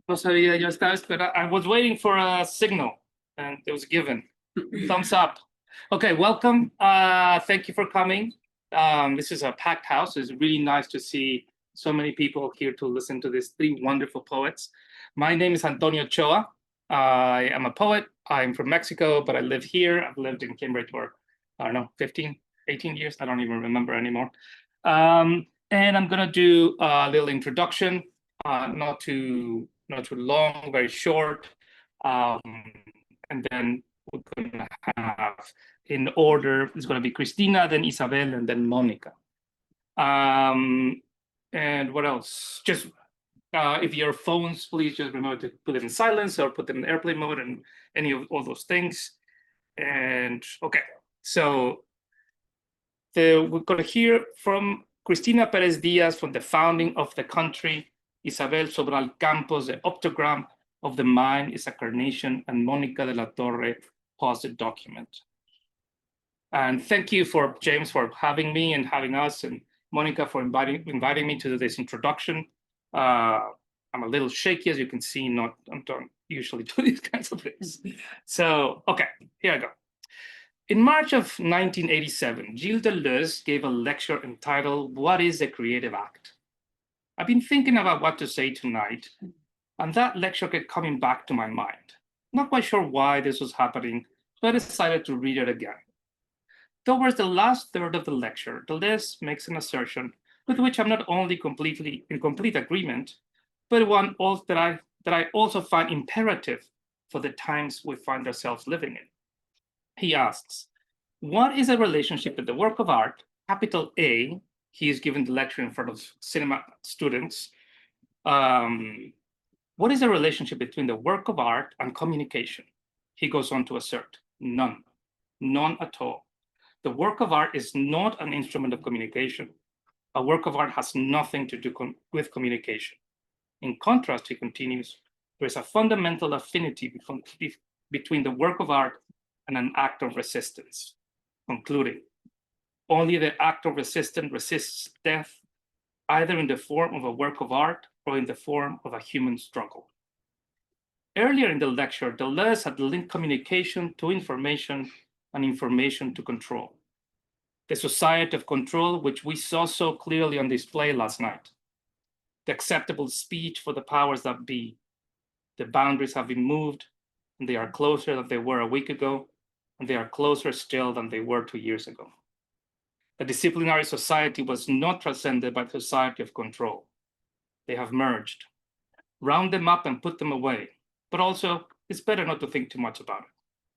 No sabía, yo estaba esperando. I was waiting for a signal, and it was given. Thumbs up. Okay, welcome. Thank you for coming. This is a packed house. It's really nice to see so many people here to listen to these three wonderful poets. My name is Antonio Ochoa. I am a poet. I'm from Mexico, but I live here. I've lived in Cambridge for, I don't know, 15, 18 years. I don't even remember anymore. And I'm going to do a little introduction, not too long, very short. And then we're going to have, in order, it's going to be Cristina, then Isabel, and then Monica. And what else? Just if your phones, please just remember to put it in silence or put them in airplane mode and any of all those things. And okay, so we're going to hear from Cristina Perez Diaz from the founding of the country, Isabel Sobral Campos, the optogram of the mind is a carnation, and Monica de la Torre paused the document. And thank you for James for having me and having us, and Monica for inviting me to this introduction. I'm a little shaky, as you can see. I don't usually do these kinds of things. So, okay, here I go. In March of 1987, Gilles Deleuze gave a lecture entitled, "What is a Creative Act?" I've been thinking about what to say tonight, and that lecture kept coming back to my mind. Not quite sure why this was happening, but I decided to read it again. Towards the last third of the lecture, Deleuze makes an assertion with which I'm not only in complete agreement, but one that I also find imperative for the times we find ourselves living in. He asks, what is the relationship with the work of art, capital A? He is giving the lecture in front of cinema students. What is the relationship between the work of art and communication? He goes on to assert, none at all. The work of art is not an instrument of communication. A work of art has nothing to do with communication. In contrast, he continues, there is a fundamental affinity between the work of art and an act of resistance. Concluding, only the act of resistance resists death, either in the form of a work of art or in the form of a human struggle. Earlier in the lecture, Deleuze had linked communication to information and information to control. The society of control, which we saw so clearly on display last night. The acceptable speech for the powers that be. The boundaries have been moved, and they are closer than they were a week ago, and they are closer still than they were 2 years ago. The disciplinary society was not transcended by the society of control. They have merged. Round them up and put them away. But also, it's better not to think too much about it.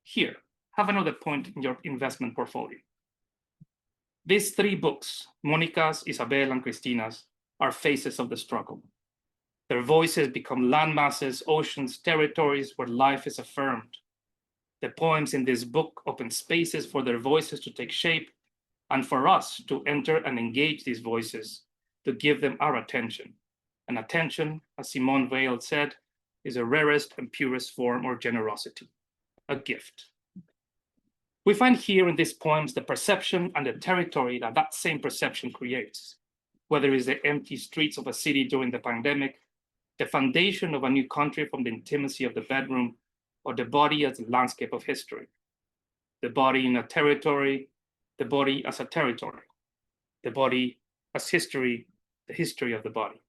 Here, have another point in your investment portfolio. These three books, Monica's, Isabel, and Cristina's, are faces of the struggle. Their voices become landmasses, oceans, territories where life is affirmed. The poems in this book open spaces for their voices to take shape and for us to enter and engage these voices, to give them our attention. And attention, as Simone Weil said, is the rarest and purest form of generosity, a gift. We find here in these poems the perception and the territory that same perception creates, whether it's the empty streets of a city during the pandemic, the foundation of a new country from the intimacy of the bedroom, or the body as a landscape of history. The body in a territory, the body as a territory, the body as history, the history of the body.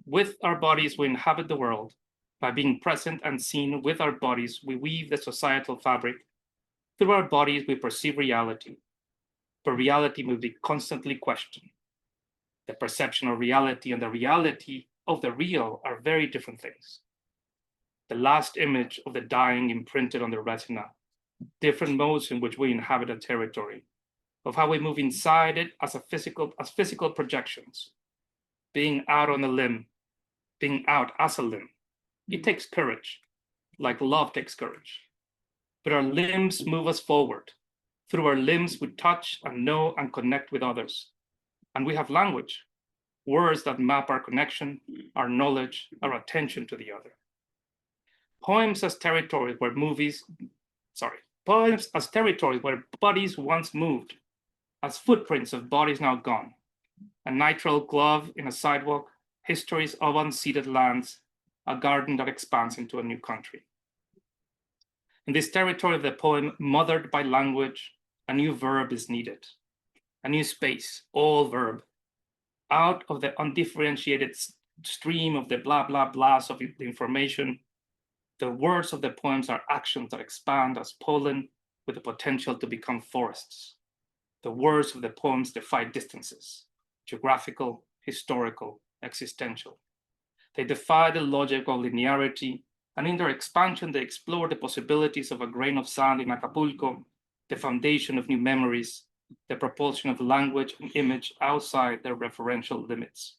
With our bodies, we inhabit the world. By being present and seen with our bodies, we weave the societal fabric. Through our bodies, we perceive reality. But reality will be constantly questioned. The perception of reality and the reality of the real are very different things. The last image of the dying imprinted on the retina, different modes in which we inhabit a territory, of how we move inside it as physical projections, being out on a limb, being out as a limb. It takes courage, like love takes courage. But our limbs move us forward. Through our limbs, we touch and know and connect with others. And we have language, words that map our connection, our knowledge, our attention to the other. Poems as territories where bodies once moved, as footprints of bodies now gone. A nitrile glove in a sidewalk, histories of unceded lands, a garden that expands into a new country. In this territory of the poem, mothered by language, a new verb is needed, a new space, all verb, out of the undifferentiated stream of the blah, blah, blahs of the information. The words of the poems are actions that expand as pollen with the potential to become forests. The words of the poems defy distances, geographical, historical, existential. They defy the logic of linearity, and in their expansion, they explore the possibilities of a grain of sand in Acapulco, the foundation of new memories, the propulsion of language and image outside their referential limits.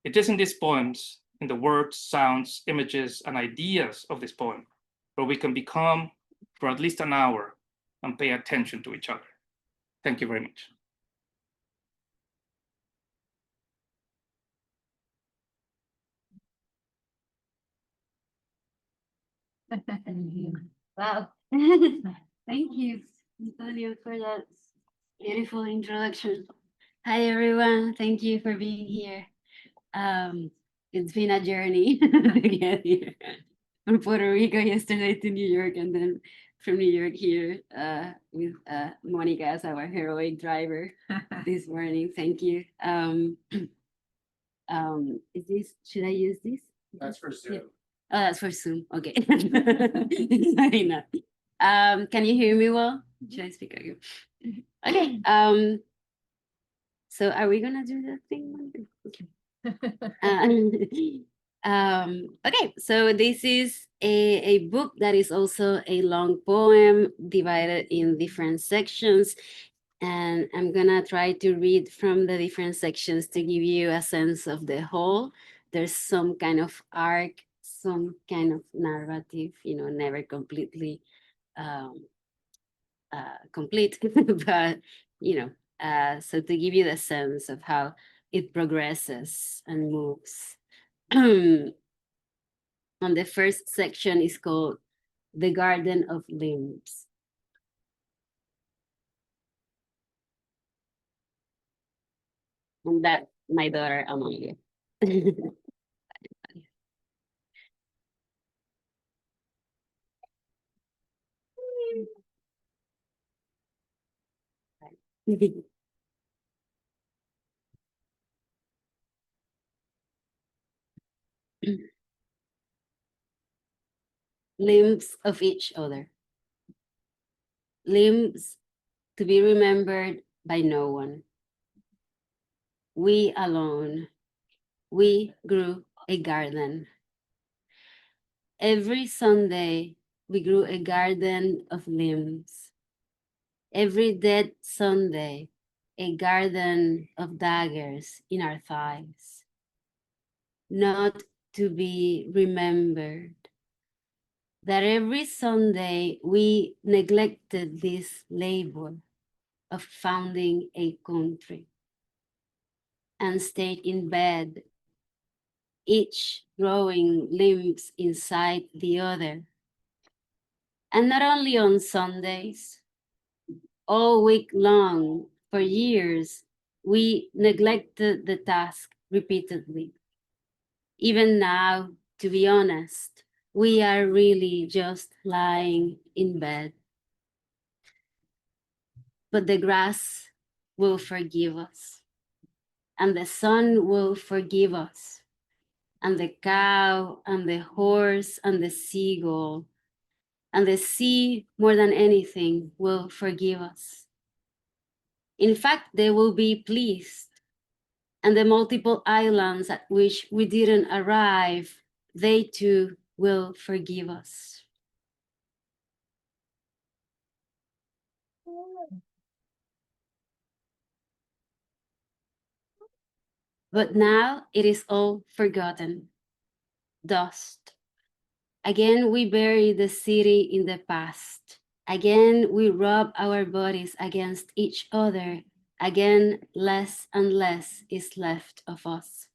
It is in these poems, in the words, sounds, images, and ideas of this poem, where we can become, for at least an hour, and pay attention to each other. Thank you very much. Wow. Thank you, Antonio, for that beautiful introduction. Hi, everyone. Thank you for being here. It's been a journey to get here from Puerto Rico yesterday to New York, and then from New York here with Monica as our heroic driver this morning. Thank you. Is this, should I use this? That's for Zoom. Yeah. Oh, that's for Zoom. Okay. Sorry, no. Can you hear me well? Should I speak again? Okay. So are we gonna do that thing? Okay. Okay, so this is a book that is also a long poem divided in different sections. And I'm gonna try to read from the different sections to give you a sense of the whole. There's some kind of arc, some kind of narrative, never completely complete, but so to give you the sense of how it progresses and moves. On the first section is called The Garden of Limbs. And that's my daughter, Amalia. Limbs of each other. Limbs to be remembered by no one. We alone, we grew a garden. Every Sunday, we grew a garden of limbs. Every dead Sunday, a garden of daggers in our thighs. Not to be remembered. That every Sunday we neglected this labor of founding a country and stayed in bed, each growing limbs inside the other. And not only on Sundays, all week long, for years, we neglected the task repeatedly. Even now, to be honest, we are really just lying in bed. But the grass will forgive us, and the sun will forgive us, and the cow, and the horse, and the seagull, and the sea, more than anything, will forgive us. In fact, they will be pleased, and the multiple islands at which we didn't arrive, they too will forgive us. But now it is all forgotten. Dust. Again, we bury the city in the past. Again, we rub our bodies against each other. Again, less and less is left of us.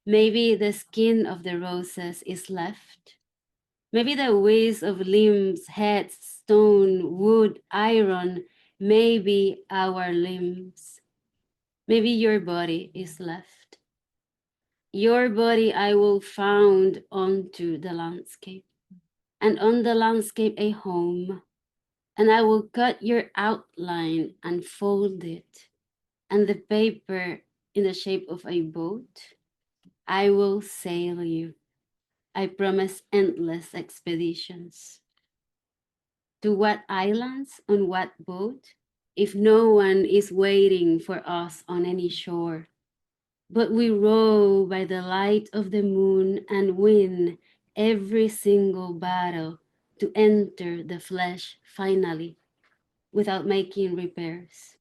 Maybe the skin of the roses is left. Maybe the waste of limbs, heads, stone, wood, iron, maybe our limbs. Maybe your body is left. Your body I will found onto the landscape, and on the landscape a home, and I will cut your outline and fold it, and the paper in the shape of a boat. I will sail you. I promise endless expeditions. To what islands, on what boat, if no one is waiting for us on any shore? But we row by the light of the moon and win every single battle to enter the flesh finally without making repairs.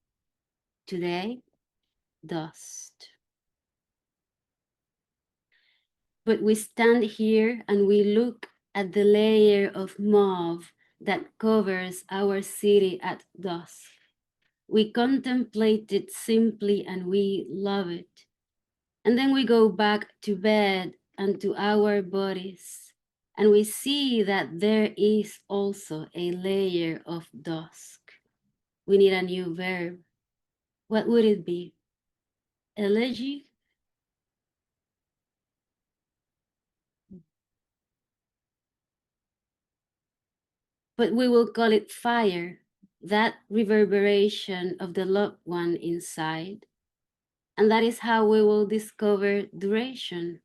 Today, dust. But we stand here and we look at the layer of mauve that covers our city at dusk. We contemplate it simply and we love it. And then we go back to bed and to our bodies. And we see that there is also a layer of dusk. We need a new verb. What would it be? Elegy? But we will call it fire, that reverberation of the loved one inside. And that is how we will discover duration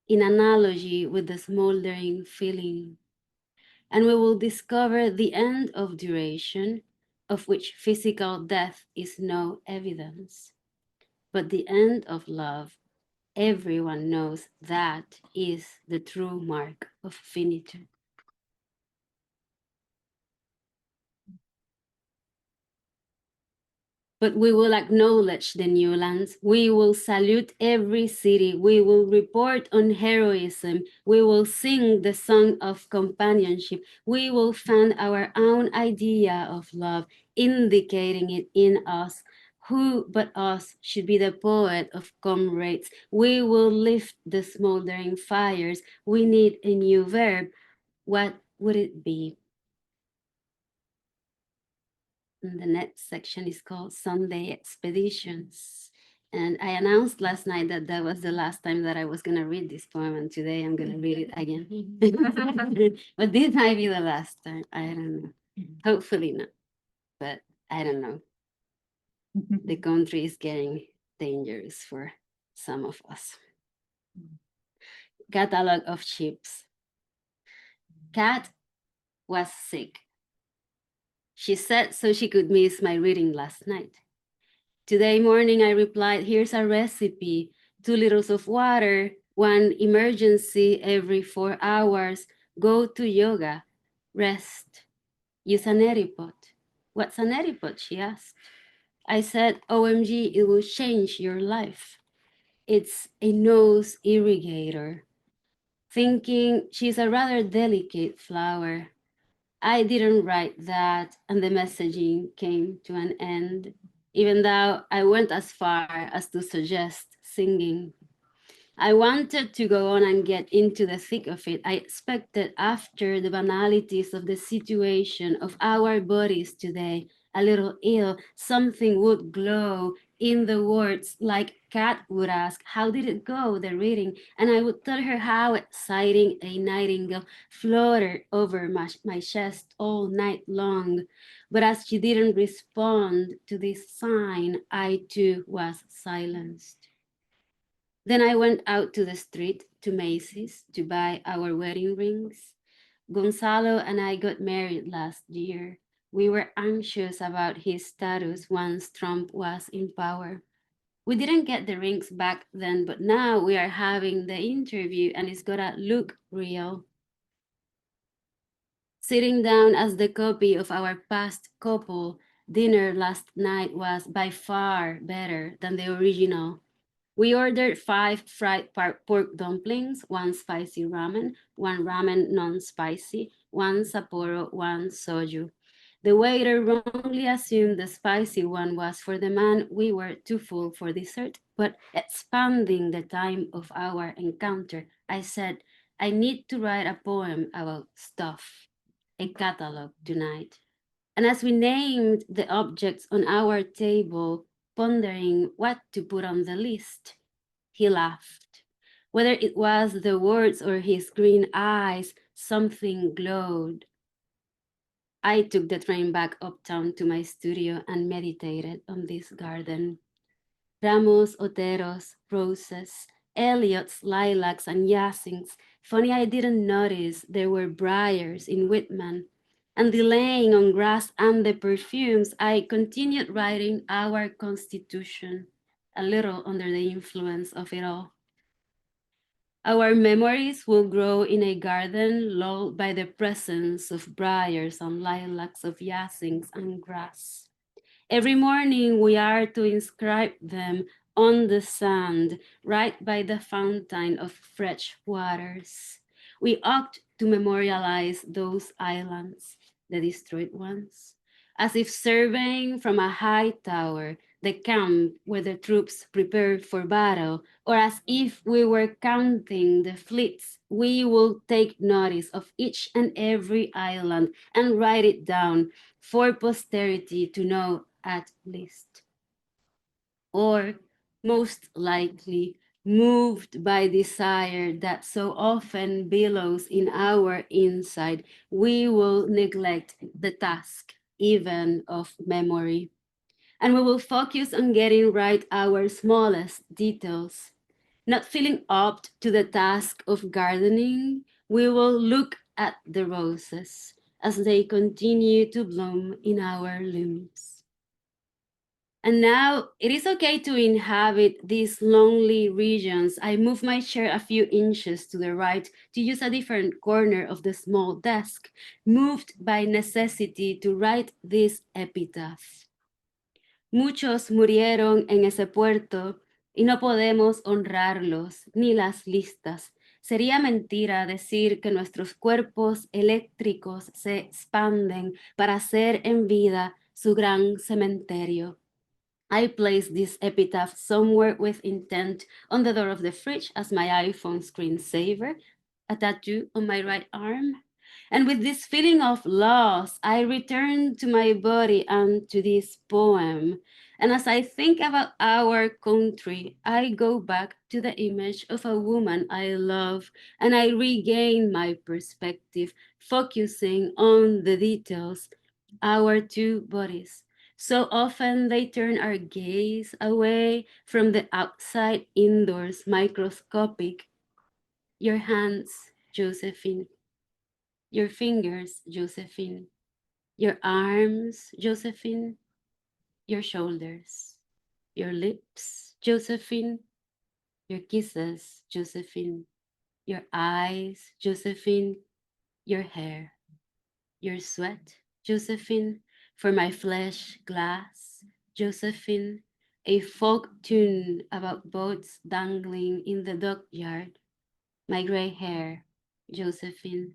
in analogy with the smoldering feeling. And we will discover the end of duration, of which physical death is no evidence. But the end of love, everyone knows that is the true mark of finitude. But we will acknowledge the new lands. We will salute every city. We will report on heroism. We will sing the song of companionship. We will find our own idea of love, indicating it in us. Who but us should be the poet of comrades? We will lift the smoldering fires. We need a new verb. What would it be? And the next section is called Sunday Expeditions. And I announced last night that that was the last time that I was going to read this poem, and today I'm going to read it again. But this might be the last time. I don't know. Hopefully not. But I don't know. The country is getting dangerous for some of us. Catalog of ships. Kat was sick. She said so she could miss my reading last night. Today morning, I replied, here's a recipe, 2 liters of water, 1 emergency every 4 hours, go to yoga, rest, use an neti pot. What's a neti pot, she asked. I said, OMG, it will change your life. It's a nose irrigator. Thinking she's a rather delicate flower. I didn't write that, and the messaging came to an end, even though I went as far as to suggest singing. I wanted to go on and get into the thick of it. I expected after the banalities of the situation of our bodies today, a little ill, something would glow in the words like Kat would ask, how did it go, the reading? And I would tell her how exciting a nightingale fluttered over my chest all night long. But as she didn't respond to this sign, I too was silenced. Then I went out to the street to Macy's to buy our wedding rings. Gonzalo and I got married last year. We were anxious about his status once Trump was in power. We didn't get the rings back then, but now we are having the interview and it's gonna look real. Sitting down as the copy of our past couple dinner last night was by far better than the original. We ordered 5 fried pork dumplings, 1 spicy ramen, 1 ramen non-spicy, 1 Sapporo, 1 soju. The waiter wrongly assumed the spicy one was for the man. We were too full for dessert, but expanding the time of our encounter, I said, I need to write a poem about stuff, a catalog tonight. And as we named the objects on our table, pondering what to put on the list, he laughed. Whether it was the words or his green eyes, something glowed. I took the train back uptown to my studio and meditated on this garden. Ramos, oteros, roses, Elliot's, lilacs, and jacinths. Funny I didn't notice there were briars in Whitman. And delaying on grass and the perfumes, I continued writing our Constitution, a little under the influence of it all. Our memories will grow in a garden lulled by the presence of briars and lilacs, of jacinths and grass. Every morning we are to inscribe them on the sand, right by the fountain of fresh waters. We ought to memorialize those islands, the destroyed ones, as if surveying from a high tower the camp where the troops prepared for battle, or as if we were counting the fleets. We will take notice of each and every island and write it down for posterity to know at least. Or most likely, moved by desire that so often billows in our inside, we will neglect the task even of memory. And we will focus on getting right our smallest details. Not feeling up to the task of gardening, we will look at the roses as they continue to bloom in our looms. And now it is okay to inhabit these lonely regions. I move my chair a few inches to the right to use a different corner of the small desk, moved by necessity to write this epitaph. Muchos murieron en ese puerto y no podemos honrarlos ni las listas. Sería mentira decir que nuestros cuerpos eléctricos se expanden para hacer en vida su gran cementerio. I place this epitaph somewhere with intent on the door of the fridge as my iPhone screensaver, a tattoo on my right arm. And with this feeling of loss, I return to my body and to this poem. And as I think about our country, I go back to the image of a woman I love and I regain my perspective, focusing on the details, our two bodies. So often they turn our gaze away from the outside, indoors, microscopic. Your hands, Josephine. Your fingers, Josephine. Your arms, Josephine. Your shoulders. Your lips, Josephine. Your kisses, Josephine. Your eyes, Josephine. Your hair. Your sweat, Josephine. For my flesh, glass, Josephine. A folk tune about boats dangling in the dockyard. My gray hair, Josephine.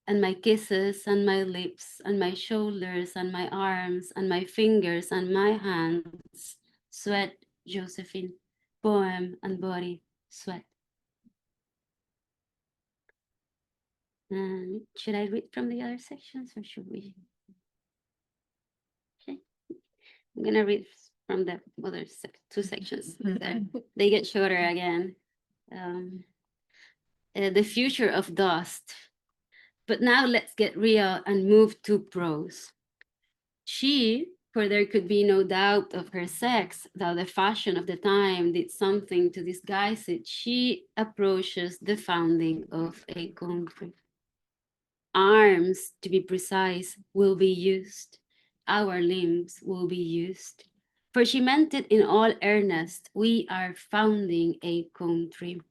And my kisses and my lips and my shoulders and my arms and my fingers and my hands. Sweat, Josephine. Poem and body, sweat. Should I read from the other sections or should we? Okay. I'm gonna read from the other two sections. They get shorter again. The future of dust. But now let's get real and move to prose. She, for there could be no doubt of her sex, though the fashion of the time did something to disguise it, she approaches the founding of a country. Arms, to be precise, will be used. Our limbs will be used. For she meant it in all earnest. We are founding a country.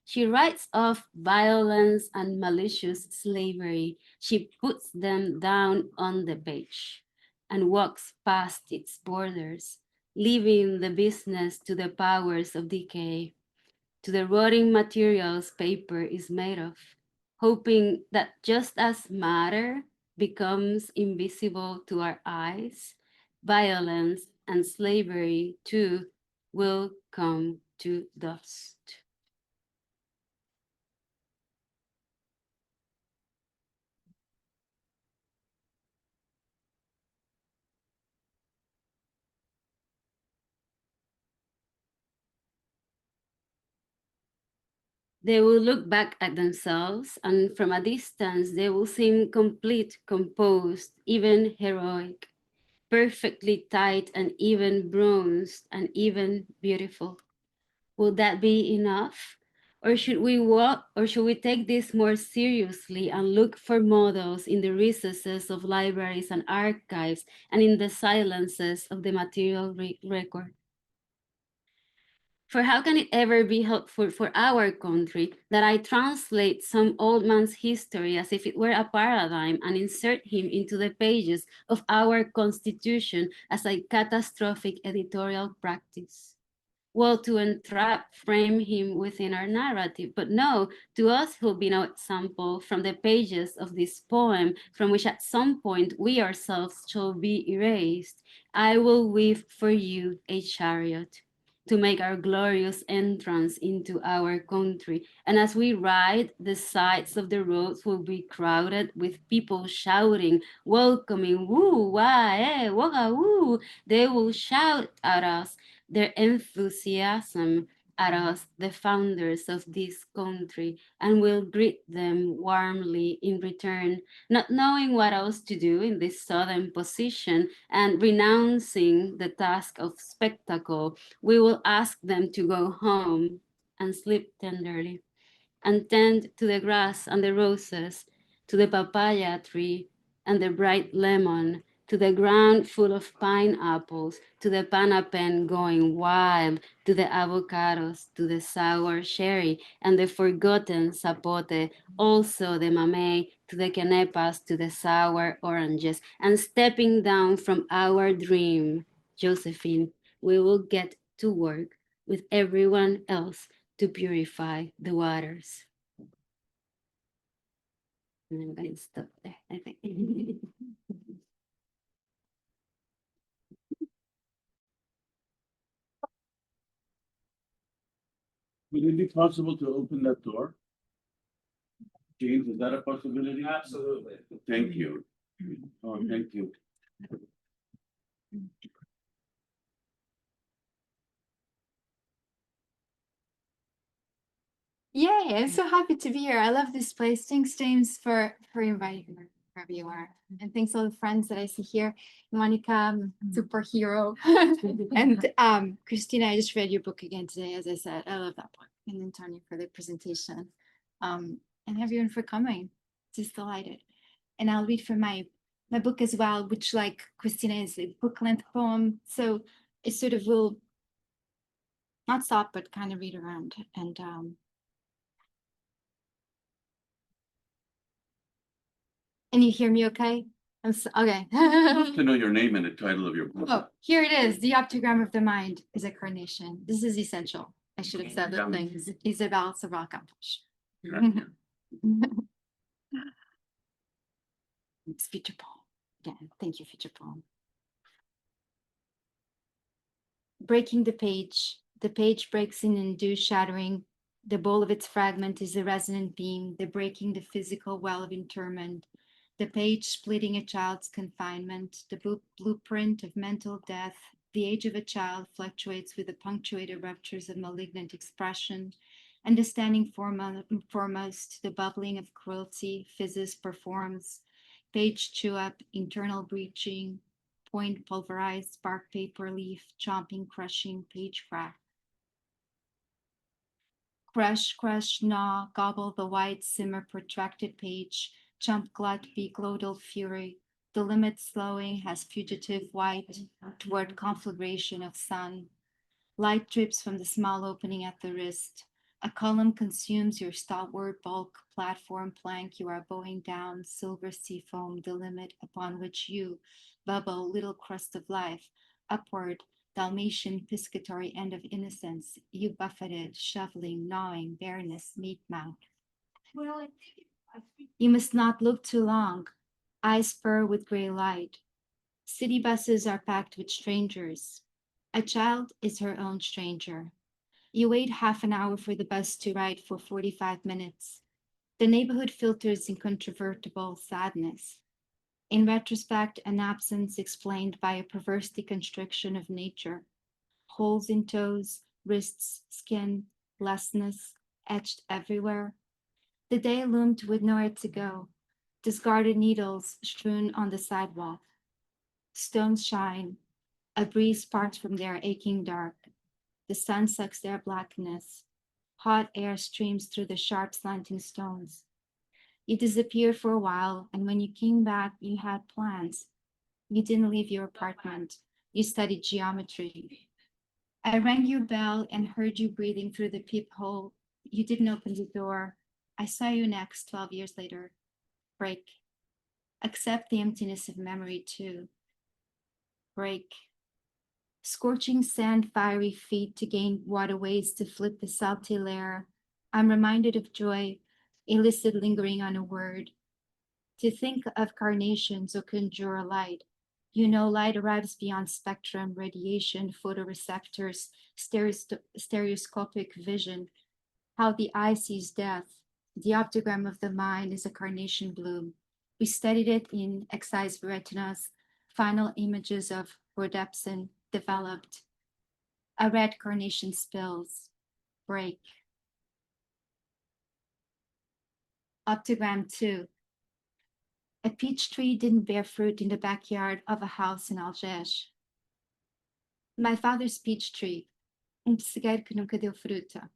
She writes of violence and malicious slavery. She puts them down on the page and walks past its borders, leaving the business to the powers of decay, to the rotting materials paper is made of, hoping that just as matter becomes invisible to our eyes, violence and slavery too will come to dust. They will look back at themselves, and from a distance, they will seem complete, composed, even heroic, perfectly tight, and even bronzed, and even beautiful. Will that be enough? Or should we take this more seriously and look for models in the recesses of libraries and archives and in the silences of the material record? For how can it ever be helpful for our country that I translate some old man's history as if it were a paradigm and insert him into the pages of our Constitution as a catastrophic editorial practice? Well, to entrap, frame him within our narrative, but no, to us he'll be no example from the pages of this poem from which at some point we ourselves shall be erased. I will weave for you a chariot to make our glorious entrance into our country. And as we ride, the sides of the roads will be crowded with people shouting, welcoming, woo, wah, waga, woo. They will shout at us their enthusiasm at us, the founders of this country, and will greet them warmly in return, not knowing what else to do in this sudden position and renouncing the task of spectacle. We will ask them to go home and sleep tenderly and tend to the grass and the roses, to the papaya tree and the bright lemon, to the ground full of pineapples, to the panapen going wild, to the avocados, to the sour cherry and the forgotten zapote, also the mamey, to the quenepas, to the sour oranges, and stepping down from our dream, Josephine, we will get to work with everyone else to purify the waters. And I'm going to stop there, I think. Would it be possible to open that door? James, is that a possibility? Absolutely. Thank you. Oh, thank you. Yay, I'm so happy to be here. I love this place. Thanks, James, for inviting me wherever you are. And thanks all the friends that I see here. Monica, superhero. And Christina, I just read your book again today, as I said. I love that book. And then Tanya for the presentation. And everyone for coming. Just delighted. And I'll read from my book as well, which, like Christina, is a book length poem. So it sort of will not stop, but kind of read around. And you hear me okay? Okay. I'd love to know your name and the title of your book. Oh, here it is. The Optogram of the Mind is a carnation. This is essential. I should have said the things. Isabel Saval-Campos. It's feature poem. Again, thank you, feature poem. Breaking the page. The page breaks in dew shattering. The bowl of its fragment is a resonant beam, the breaking the physical well of interment. The page splitting a child's confinement, the blueprint of mental death. The age of a child fluctuates with the punctuated ruptures of malignant expression. Understanding foremost, the bubbling of cruelty, physis performs. Page chew up, internal breaching, point pulverized, spark paper leaf, chomping, crushing, page crack. Crush, crush, gnaw, gobble the white, simmer, protracted page, chump, glut, be glottal fury. The limit slowing has fugitive white toward conflagration of sun. Light drips from the small opening at the wrist. A column consumes your stalwart bulk, platform plank you are bowing down, silver sea foam, the limit upon which you bubble, little crust of life, upward, Dalmatian piscatory end of innocence, you buffeted, shoveling, gnawing, bareness, meat mouth. Well, you must not look too long. Eyes fur with gray light. City buses are packed with strangers. A child is her own stranger. You wait half an hour for the bus to ride for 45 minutes. The neighborhood filters incontrovertible sadness. In retrospect, an absence explained by a perverse deconstriction of nature. Holes in toes, wrists, skin, lessness, etched everywhere. The day loomed with nowhere to go, discarded needles strewn on the sidewalk. Stones shine, a breeze sparks from their aching dark. The sun sucks their blackness. Hot air streams through the sharp slanting stones. You disappeared for a while, and when you came back, you had plans. You didn't leave your apartment. You studied geometry. I rang your bell and heard you breathing through the peephole. You didn't open the door. I saw you next 12 years later. Break. Accept the emptiness of memory too. Break. Scorching sand, fiery feet to gain waterways to flip the salty lair. I'm reminded of joy, illicit lingering on a word. To think of carnations or conjure a light. You know, light arrives beyond spectrum, radiation, photoreceptors, stereoscopic vision. How the eye sees death. The optogram of the mind is a carnation bloom. We studied it in excised retinas, final images of rhodopsin developed. A red carnation spills. Break. Optogram 2. A peach tree didn't bear fruit in the backyard of a house in Algés. My father's peach tree, pessegueiro que nunca deu fruta.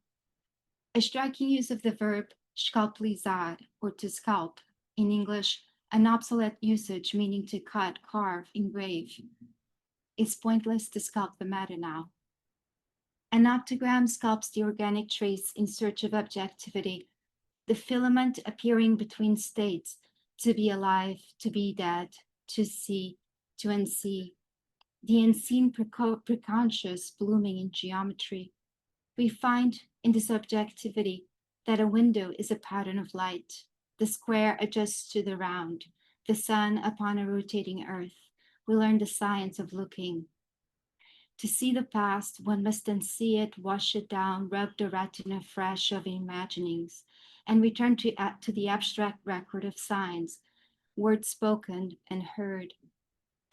A striking use of the verb scalpelizar, or to scalp, in English, an obsolete usage meaning to cut, carve, engrave. It's pointless to scalp the matter now. An optogram scalps the organic trace in search of objectivity, the filament appearing between states, to be alive, to be dead, to see, to unsee, the unseen preconscious blooming in geometry. We find in this objectivity that a window is a pattern of light. The square adjusts to the round, the sun upon a rotating earth. We learn the science of looking. To see the past, one must unsee it, wash it down, rub the retina fresh of imaginings, and return to the abstract record of signs, words spoken and heard.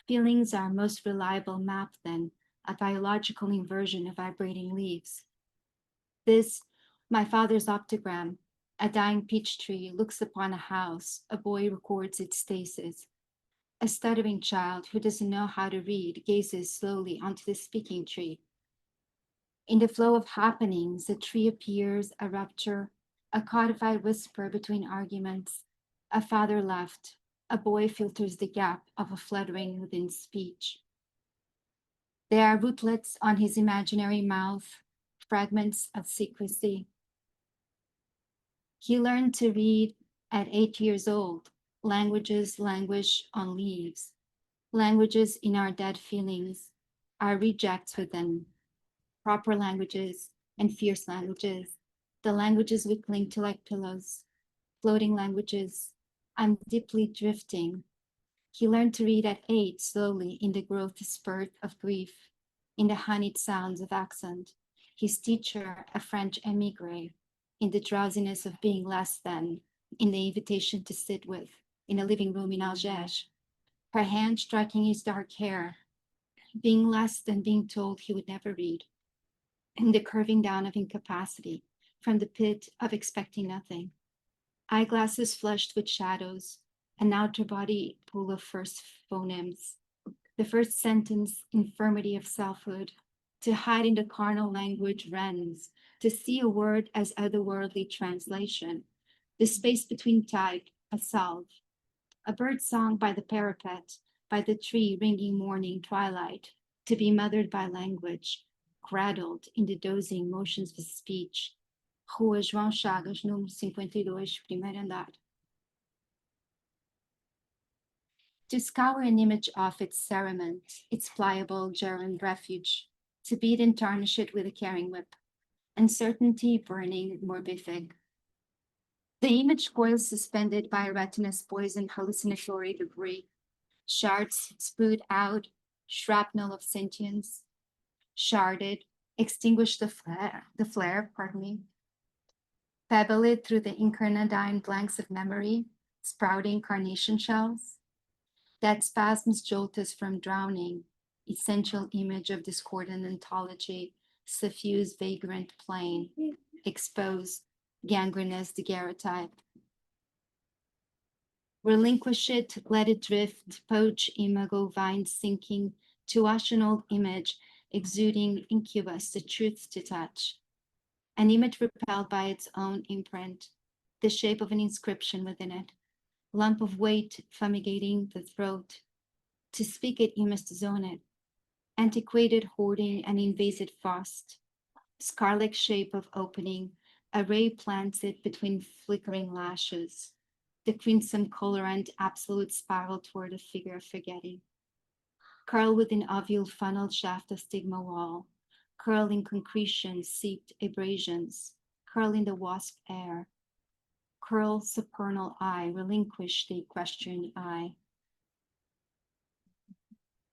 Feelings are most reliable map then, a biological inversion of vibrating leaves. This, my father's optogram, a dying peach tree looks upon a house, a boy records its stasis. A stuttering child who doesn't know how to read gazes slowly onto the speaking tree. In the flow of happenings, a tree appears, a rupture, a codified whisper between arguments. A father left, a boy filters the gap of a fluttering within speech. There are rootlets on his imaginary mouth, fragments of secrecy. He learned to read at 8 years old. Languages languish on leaves. Languages in our dead feelings, our rejects within. Proper languages and fierce languages. The languages we cling to like pillows. Floating languages. I'm deeply drifting. He learned to read at 8 slowly in the growth spurt of grief, in the honeyed sounds of accent. His teacher, a French émigré, in the drowsiness of being less than, in the invitation to sit with, in a living room in Algés, her hand striking his dark hair, being less than being told he would never read, in the curving down of incapacity, from the pit of expecting nothing. Eyeglasses flushed with shadows, an outer body pool of first phonemes, the first sentence infirmity of selfhood, to hide in the carnal language rends, to see a word as otherworldly translation, the space between type, a salve, a bird song by the parapet, by the tree ringing morning twilight, to be mothered by language, cradled in the dozing motions of speech. Rua João Chagas, número 52, primeiro andar. To scour an image off its cerement, its pliable gerund refuge, to beat and tarnish it with a caring whip, uncertainty burning morbific. The image coils suspended by a retina's poisoned hallucinatory debris, shards spewed out, shrapnel of sentience, sharded, extinguished the flare, pebbled through the incarnadine blanks of memory, sprouting carnation shells. That spasms jolt us from drowning, essential image of discordant ontology, suffused vagrant plain, exposed, gangrenous daguerreotype. Relinquish it, let it drift, poach imago vine sinking to wash an old image, exuding incubus, the truth to touch. An image repelled by its own imprint, the shape of an inscription within it, lump of weight fumigating the throat. To speak it, you must zone it. Antiquated hoarding and invasive frost, scarlet shape of opening, a ray plants it between flickering lashes. The crimson colorant absolute spiral toward a figure of forgetting. Curl within ovule funneled shaft of stigma wall, curl in concretion, seeped abrasions, curl in the wasp air, curl supernal eye, relinquish the question eye.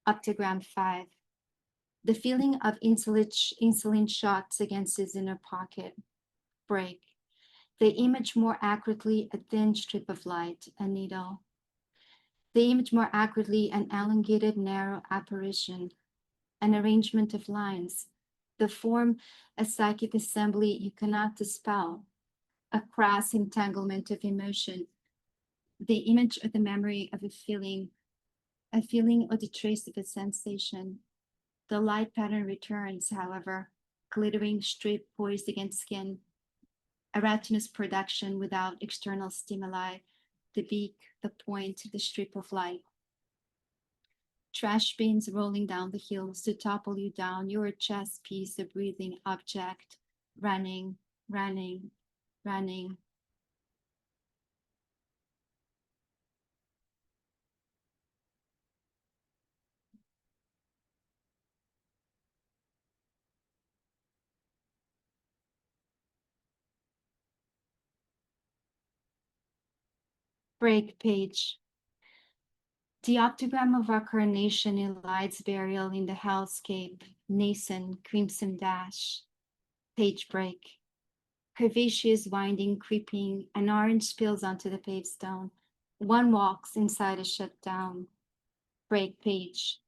Octagram 5. The feeling of insulin shots against his inner pocket. Break. The image more accurately a thin strip of light, a needle. The image more accurately an elongated narrow apparition, an arrangement of lines. The form a psychic assembly you cannot dispel, a crass entanglement of emotion. The image of the memory of a feeling or the trace of a sensation. The light pattern returns, however, glittering strip poised against skin, a retinous production without external stimuli, the beak, the point, the strip of light. Trash bins rolling down the hills to topple you down, your chess piece, a breathing object, running, running, running. Break page. The octagram of our coronation elides burial in the hellscape, nascent crimson dash. Page break. Curvaceous winding, creeping, an orange spills onto the paved stone. One walks inside a shutdown. Break page.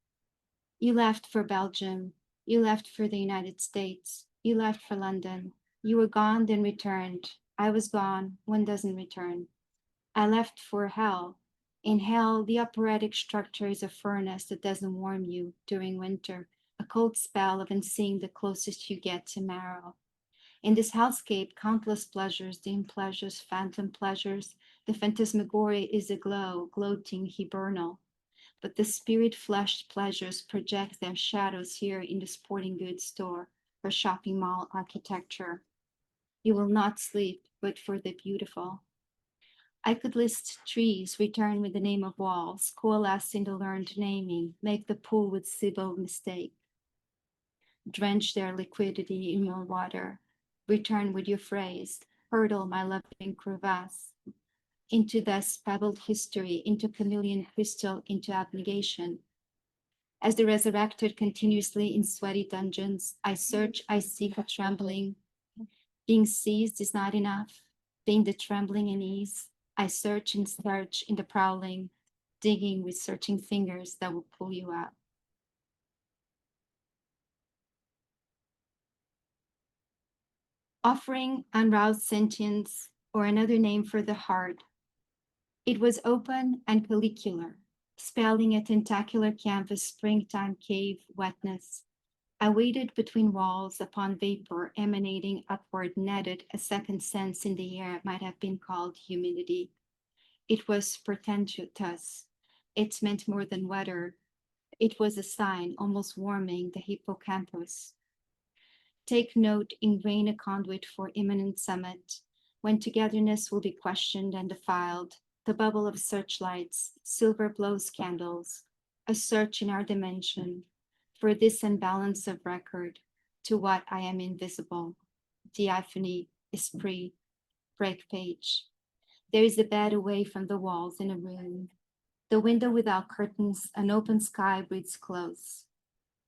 You left for Belgium. You left for the United States. You left for London. You were gone, then returned. I was gone. One doesn't return. I left for hell. In hell, the operatic structure is a furnace that doesn't warm you during winter, a cold spell of unseeing the closest you get to marrow. In this hellscape, countless pleasures, dim pleasures, phantom pleasures, the phantasmagoria is aglow, gloating, hibernal. But the spirit-fleshed pleasures project their shadows here in the sporting goods store or shopping mall architecture. You will not sleep, but for the beautiful. I could list trees, return with the name of walls, coalesce in the learned naming, make the pool with Sibyl mistake. Drench their liquidity in more water, return with your phrase, hurdle my loving crevasse, into this pebbled history, into chameleon crystal, into abnegation. As the resurrected continuously in sweaty dungeons, I search, I seek a trembling. Being seized is not enough, being the trembling and ease. I search and search in the prowling, digging with searching fingers that will pull you out. Offering unroused sentience, or another name for the heart. It was open and pellicular, spelling a tentacular canvas springtime cave wetness. I waited between walls upon vapor emanating upward, netted a second sense in the air might have been called humidity. It was portentous. It meant more than weather. It was a sign almost warming the hippocampus. Take note, ingrain a conduit for imminent summit, when togetherness will be questioned and defiled, the bubble of searchlights, silver blows candles, a search in our dimension, for this imbalance of record, to what I am invisible. Diaphany, esprit, break page. There is a bed away from the walls in a room. The window without curtains, an open sky breathes close.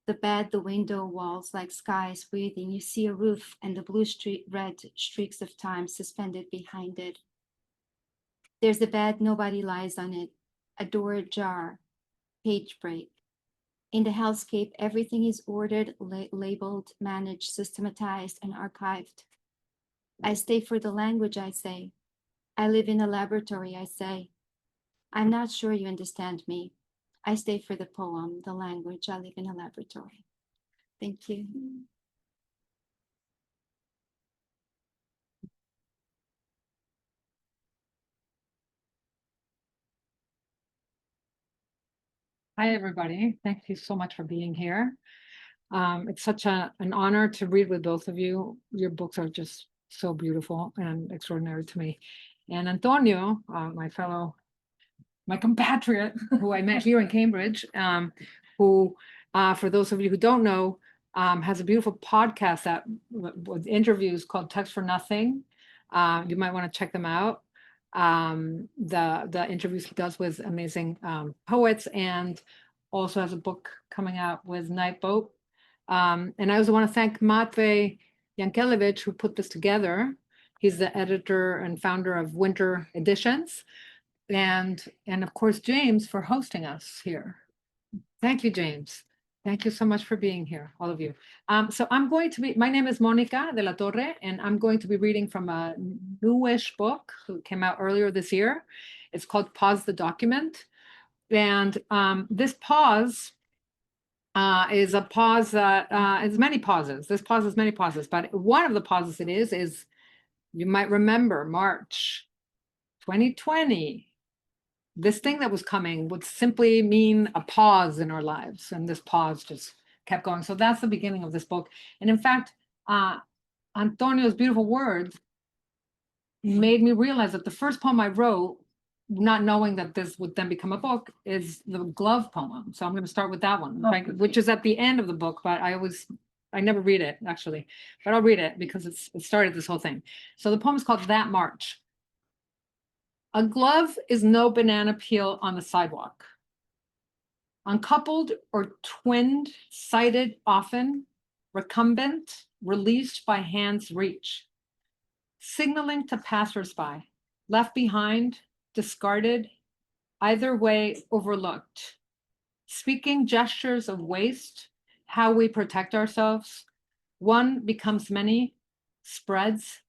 The bed, the window, walls like skies breathing. You see a roof and the blue red streaks of time suspended behind it. There's a bed, nobody lies on it. A door ajar, page break. In the hellscape, everything is ordered, labeled, managed, systematized, and archived. I stay for the language, I say. I live in a laboratory, I say. I'm not sure you understand me. I stay for the poem, the language, I live in a laboratory. Thank you. Hi, everybody. Thank you so much for being here. It's such an honor to read with both of you. Your books are just so beautiful and extraordinary to me. And Antonio, my compatriot, who I met here in Cambridge, who, for those of you who don't know, has a beautiful podcast that with interviews called Text for Nothing. You might want to check them out. The interviews he does with amazing poets, and also has a book coming out with Nightboat. And I also want to thank Matvey Yankelevich, who put this together. He's the editor and founder of Winter Editions. And of course, James, for hosting us here. Thank you, James. Thank you so much for being here, all of you. So my name is Monica de la Torre, and I'm going to be reading from a newish book that came out earlier this year. It's called Pause the Document. And this pause is a pause that is many pauses. This pause is many pauses, but one of the pauses it is you might remember March 2020. This thing that was coming would simply mean a pause in our lives, and this pause just kept going. So that's the beginning of this book. And in fact, Antonio's beautiful words made me realize that the first poem I wrote, not knowing that this would then become a book, is the glove poem. So I'm going to start with that one, which is at the end of the book, but I never read it actually, but I'll read it because it started this whole thing. So the poem is called That March. A glove is no banana peel on the sidewalk. Uncoupled or twinned, sighted often, recumbent, released by hand's reach. Signaling to passersby, left behind, discarded, either way overlooked. Speaking gestures of waste, how we protect ourselves. One becomes many, spreads.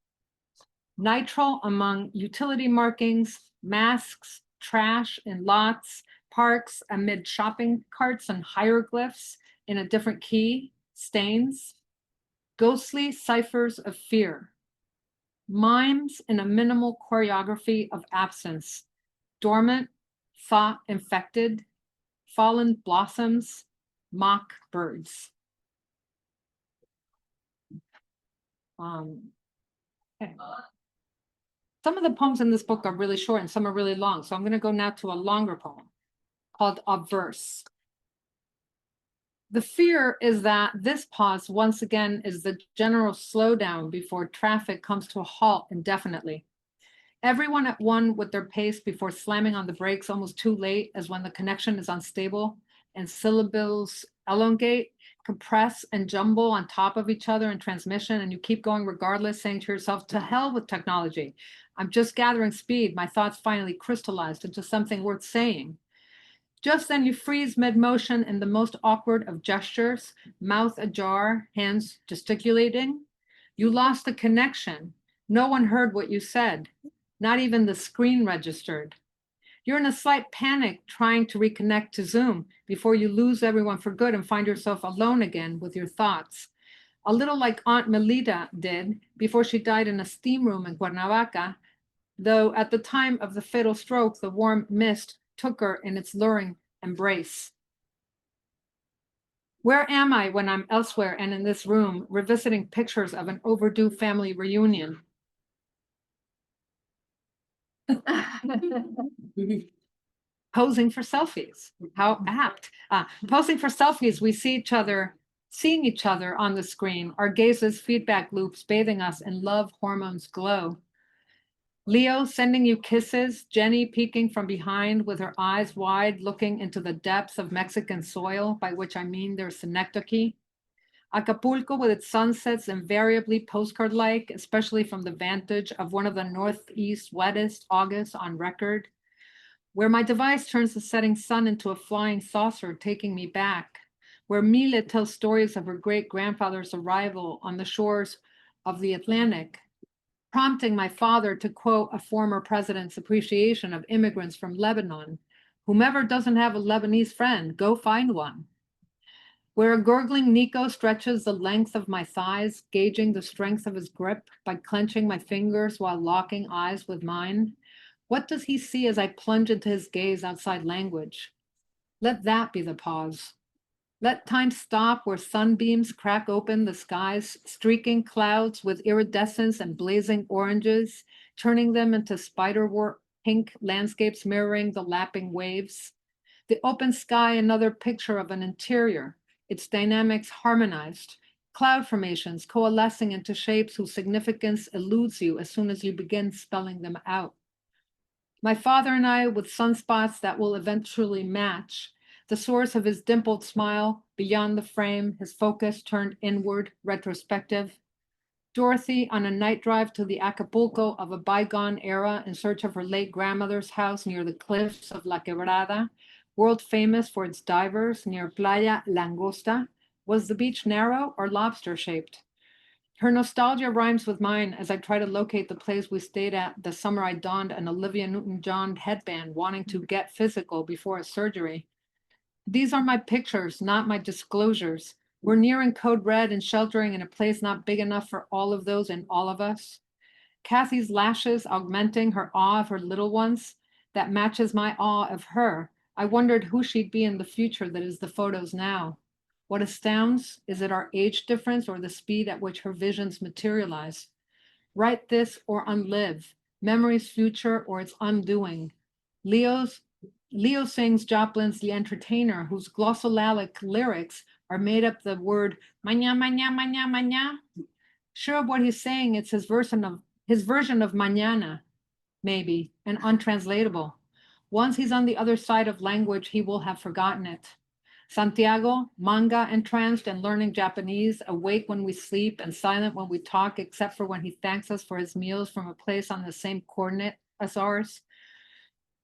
Nitrile among utility markings, masks, trash in lots, parks amid shopping carts and hieroglyphs in a different key, stains. Ghostly ciphers of fear. Mimes in a minimal choreography of absence. Dormant, thought infected, fallen blossoms, mock birds. Okay. Some of the poems in this book are really short and some are really long. So I'm going to go now to a longer poem called Obverse. The fear is that this pause once again is the general slowdown before traffic comes to a halt indefinitely. Everyone at one with their pace before slamming on the brakes almost too late, as when the connection is unstable and syllables elongate, compress and jumble on top of each other in transmission, and you keep going regardless, saying to yourself, to hell with technology. I'm just gathering speed. My thoughts finally crystallized into something worth saying. Just then you freeze mid-motion in the most awkward of gestures, mouth ajar, hands gesticulating. You lost the connection. No one heard what you said. Not even the screen registered. You're in a slight panic trying to reconnect to Zoom before you lose everyone for good and find yourself alone again with your thoughts. A little like Aunt Melita did before she died in a steam room in Cuernavaca, though at the time of the fatal stroke, the warm mist took her in its luring embrace. Where am I when I'm elsewhere and in this room, revisiting pictures of an overdue family reunion? Posing for selfies. How apt. Posing for selfies, we see each other, seeing each other on the screen, our gazes feedback loops bathing us in love hormones glow. Leo sending you kisses, Jenny peeking from behind with her eyes wide, looking into the depths of Mexican soil, by which I mean their synecdoche. Acapulco with its sunsets invariably postcard-like, especially from the vantage of one of the northeast wettest Augusts on record, where my device turns the setting sun into a flying saucer taking me back, where Mila tells stories of her great-grandfather's arrival on the shores of the Atlantic, prompting my father to quote a former president's appreciation of immigrants from Lebanon. Whomever doesn't have a Lebanese friend, go find one. Where a gurgling Nico stretches the length of my thighs, gauging the strength of his grip by clenching my fingers while locking eyes with mine. What does he see as I plunge into his gaze outside language? Let that be the pause. Let time stop where sunbeams crack open the skies, streaking clouds with iridescence and blazing oranges, turning them into spiderwort pink landscapes mirroring the lapping waves. The open sky, another picture of an interior, its dynamics harmonized, cloud formations coalescing into shapes whose significance eludes you as soon as you begin spelling them out. My father and I with sunspots that will eventually match, the source of his dimpled smile, beyond the frame, his focus turned inward, retrospective. Dorothy on a night drive to the Acapulco of a bygone era in search of her late grandmother's house near the cliffs of La Quebrada, world famous for its divers near Playa Langosta. Was the beach narrow or lobster-shaped? Her nostalgia rhymes with mine as I try to locate the place we stayed at the summer I donned an Olivia Newton-John headband, wanting to get physical before a surgery. These are my pictures, not my disclosures. We're nearing code red and sheltering in a place not big enough for all of those in all of us. Kathy's lashes augmenting her awe of her little ones, that matches my awe of her. I wondered who she'd be in the future that is the photos now. What astounds, is it our age difference or the speed at which her visions materialize? Write this or unlive, memory's future or its undoing. Leo sings Joplin's The Entertainer, whose glossolalia lyrics are made up the word maña, maña, maña, maña. Sure of what he's saying, it's his version of mañana, maybe, and untranslatable. Once he's on the other side of language, he will have forgotten it. Santiago, manga entranced and learning Japanese, awake when we sleep and silent when we talk, except for when he thanks us for his meals from a place on the same coordinate as ours.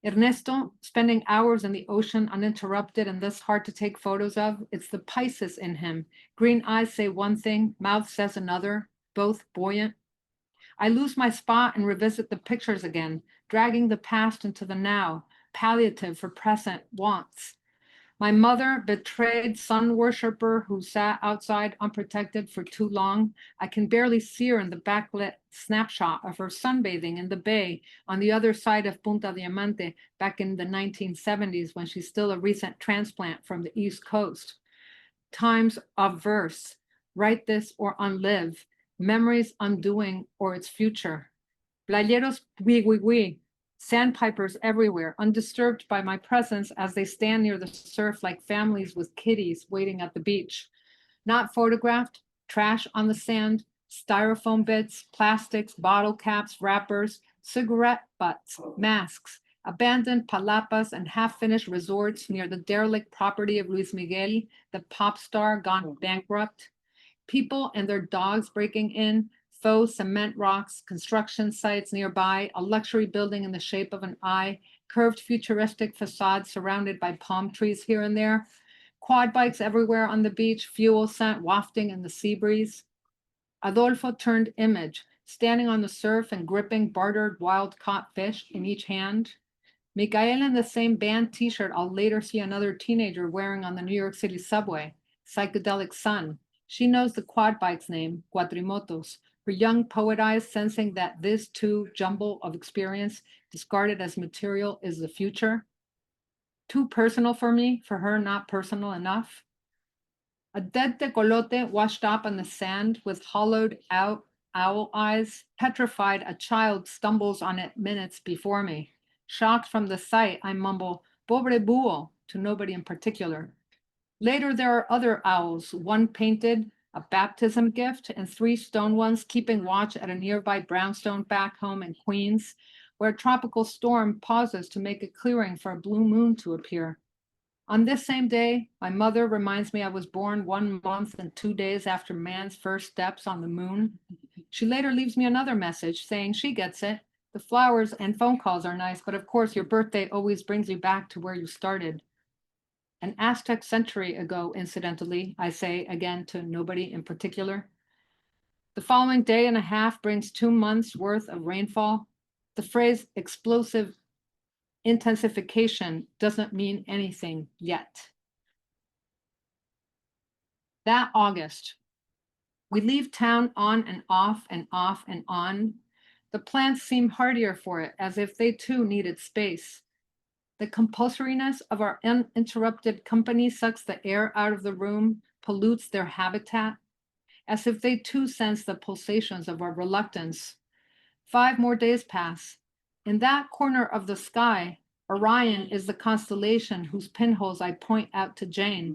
Ernesto, spending hours in the ocean uninterrupted and thus hard to take photos of. It's the Pisces in him. Green eyes say one thing, mouth says another, both buoyant. I lose my spot and revisit the pictures again, dragging the past into the now, palliative for present wants. My mother, betrayed sun worshiper who sat outside unprotected for too long. I can barely see her in the backlit snapshot of her sunbathing in the bay on the other side of Punta Diamante back in the 1970s when she's still a recent transplant from the East Coast. Times of verse, write this or unlive, memories undoing or its future. Playeros oui, sandpipers everywhere, undisturbed by my presence as they stand near the surf like families with kiddies waiting at the beach. Not photographed, trash on the sand, styrofoam bits, plastics, bottle caps, wrappers, cigarette butts, masks, abandoned palapas and half-finished resorts near the derelict property of Luis Miguel, the pop star gone bankrupt. People and their dogs breaking in, faux cement rocks, construction sites nearby, a luxury building in the shape of an eye, curved futuristic facades surrounded by palm trees here and there, quad bikes everywhere on the beach, fuel scent wafting in the sea breeze. Adolfo turned image, standing on the surf and gripping bartered wild-caught fish in each hand. Mikael in the same band t-shirt I'll later see another teenager wearing on the New York City subway, Psychedelic Sun. She knows the quad bike's name, Cuatrimotos. Her young poet eyes sensing that this too jumble of experience discarded as material is the future. Too personal for me, for her not personal enough. A dead tecolote washed up on the sand with hollowed out owl eyes, petrified, a child stumbles on it minutes before me. Shocked from the sight, I mumble, pobre búho, to nobody in particular. Later, there are other owls, one painted, a baptism gift, and 3 stone ones keeping watch at a nearby brownstone back home in Queens, where a tropical storm pauses to make a clearing for a blue moon to appear. On this same day, my mother reminds me I was born 1 month and 2 days after man's first steps on the moon. She later leaves me another message saying she gets it. The flowers and phone calls are nice, but of course your birthday always brings you back to where you started. An Aztec century ago, incidentally, I say again to nobody in particular. The following day and a half brings 2 months worth of rainfall. The phrase explosive intensification doesn't mean anything yet. That August, we leave town on and off and off and on. The plants seem hardier for it, as if they too needed space. The compulsoriness of our uninterrupted company sucks the air out of the room, pollutes their habitat, as if they too sense the pulsations of our reluctance. 5 more days pass. In that corner of the sky, Orion is the constellation whose pinholes I point out to Jane.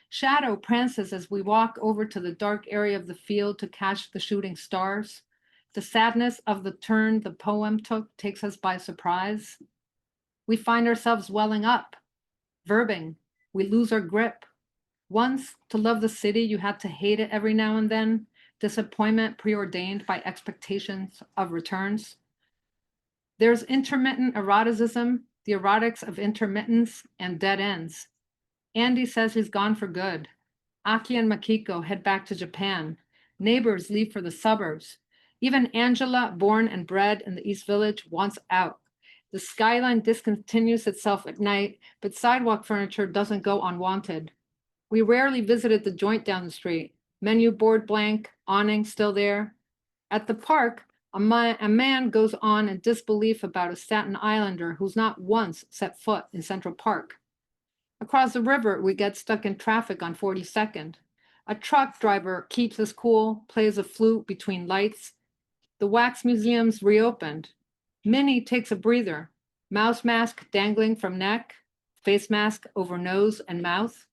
Shadow prances as we walk over to the dark area of the field to catch the shooting stars. The sadness of the turn the poem took takes us by surprise. We find ourselves welling up, verbing. We lose our grip. Once, to love the city, you had to hate it every now and then. Disappointment preordained by expectations of returns. There's intermittent eroticism, the erotics of intermittence and dead ends. Andy says he's gone for good. Aki and Makiko head back to Japan. Neighbors leave for the suburbs. Even Angela, born and bred in the East Village, wants out. The skyline discontinues itself at night, but sidewalk furniture doesn't go unwanted. We rarely visited the joint down the street. Menu board blank, awning still there. At the park, a man goes on in disbelief about a Staten Islander who's not once set foot in Central Park. Across the river, we get stuck in traffic on 42nd. A truck driver keeps us cool, plays a flute between lights. The wax museum's reopened. Minnie takes a breather. Mouse mask dangling from neck, face mask over nose and mouth.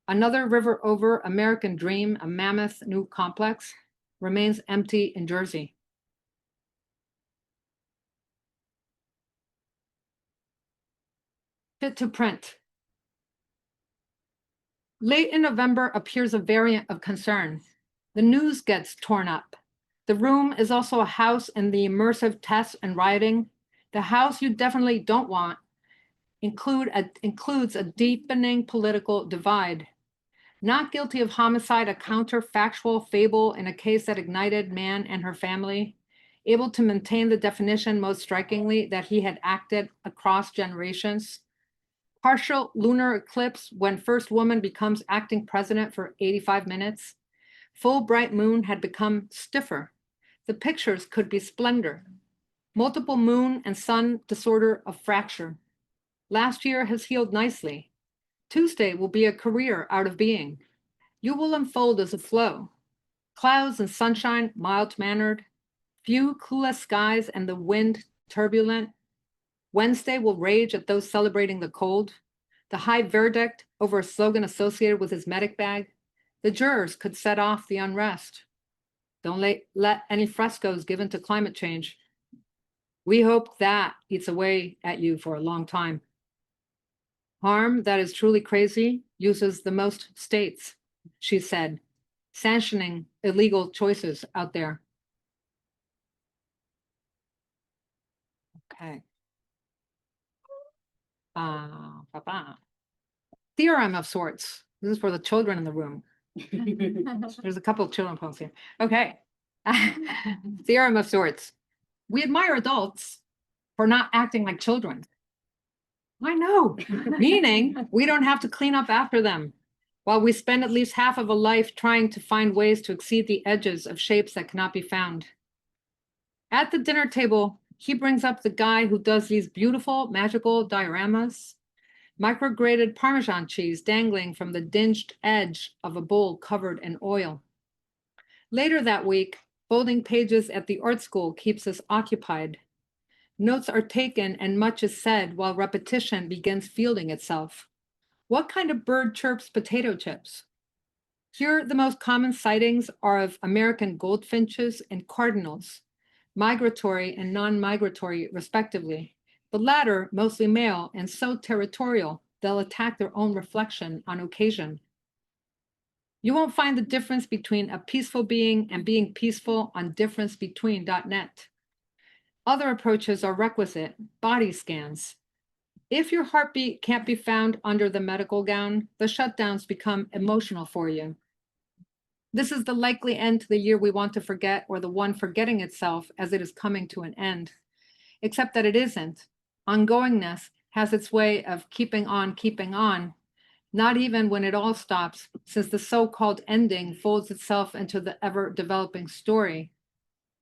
Another river over, American Dream, a mammoth new complex, remains empty in Jersey. Fit to print. Late in November appears a variant of concern. The news gets torn up. The room is also a house in the immersive tests and rioting. The house you definitely don't want includes a deepening political divide. Not guilty of homicide, a counterfactual fable in a case that ignited man and her family, able to maintain the definition most strikingly that he had acted across generations. Partial lunar eclipse when first woman becomes acting president for 85 minutes. Full bright moon had become stiffer. The pictures could be splendor. Multiple moon and sun disorder of fracture. Last year has healed nicely. Tuesday will be a career out of being. You will unfold as a flow. Clouds and sunshine, mild-mannered. Few clueless skies and the wind turbulent. Wednesday will rage at those celebrating the cold. The high verdict over a slogan associated with his medic bag. The jurors could set off the unrest. Don't let any frescoes given to climate change. We hope that eats away at you for a long time. Harm that is truly crazy uses the most states, she said, sanctioning illegal choices out there. Okay. Theorem of sorts. This is for the children in the room. There's a couple of children poems here. Okay. Theorem of sorts. We admire adults for not acting like children. I know, meaning we don't have to clean up after them, while we spend at least half of a life trying to find ways to exceed the edges of shapes that cannot be found. At the dinner table, he brings up the guy who does these beautiful magical dioramas, micrograted Parmesan cheese dangling from the dinged edge of a bowl covered in oil. Later that week, folding pages at the art school keeps us occupied. Notes are taken and much is said while repetition begins fielding itself. What kind of bird chirps potato chips? Here, the most common sightings are of American goldfinches and cardinals, migratory and non-migratory respectively. The latter mostly male and so territorial, they'll attack their own reflection on occasion. You won't find the difference between a peaceful being and being peaceful on differencebetween.net. Other approaches are requisite, body scans. If your heartbeat can't be found under the medical gown, the shutdowns become emotional for you. This is the likely end to the year we want to forget, or the one forgetting itself as it is coming to an end. Except that it isn't. Ongoingness has its way of keeping on, not even when it all stops, since the so-called ending folds itself into the ever-developing story,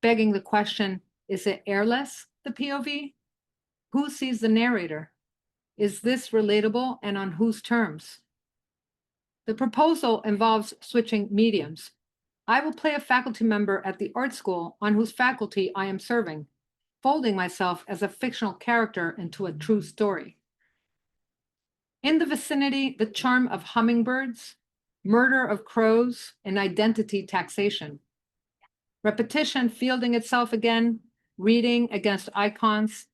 begging the question, is it airless, the POV? Who sees the narrator? Is this relatable, and on whose terms? The proposal involves switching mediums. I will play a faculty member at the art school on whose faculty I am serving, folding myself as a fictional character into a true story. In the vicinity, the charm of hummingbirds, murder of crows, and identity taxation. Repetition fielding itself again, reading against icons,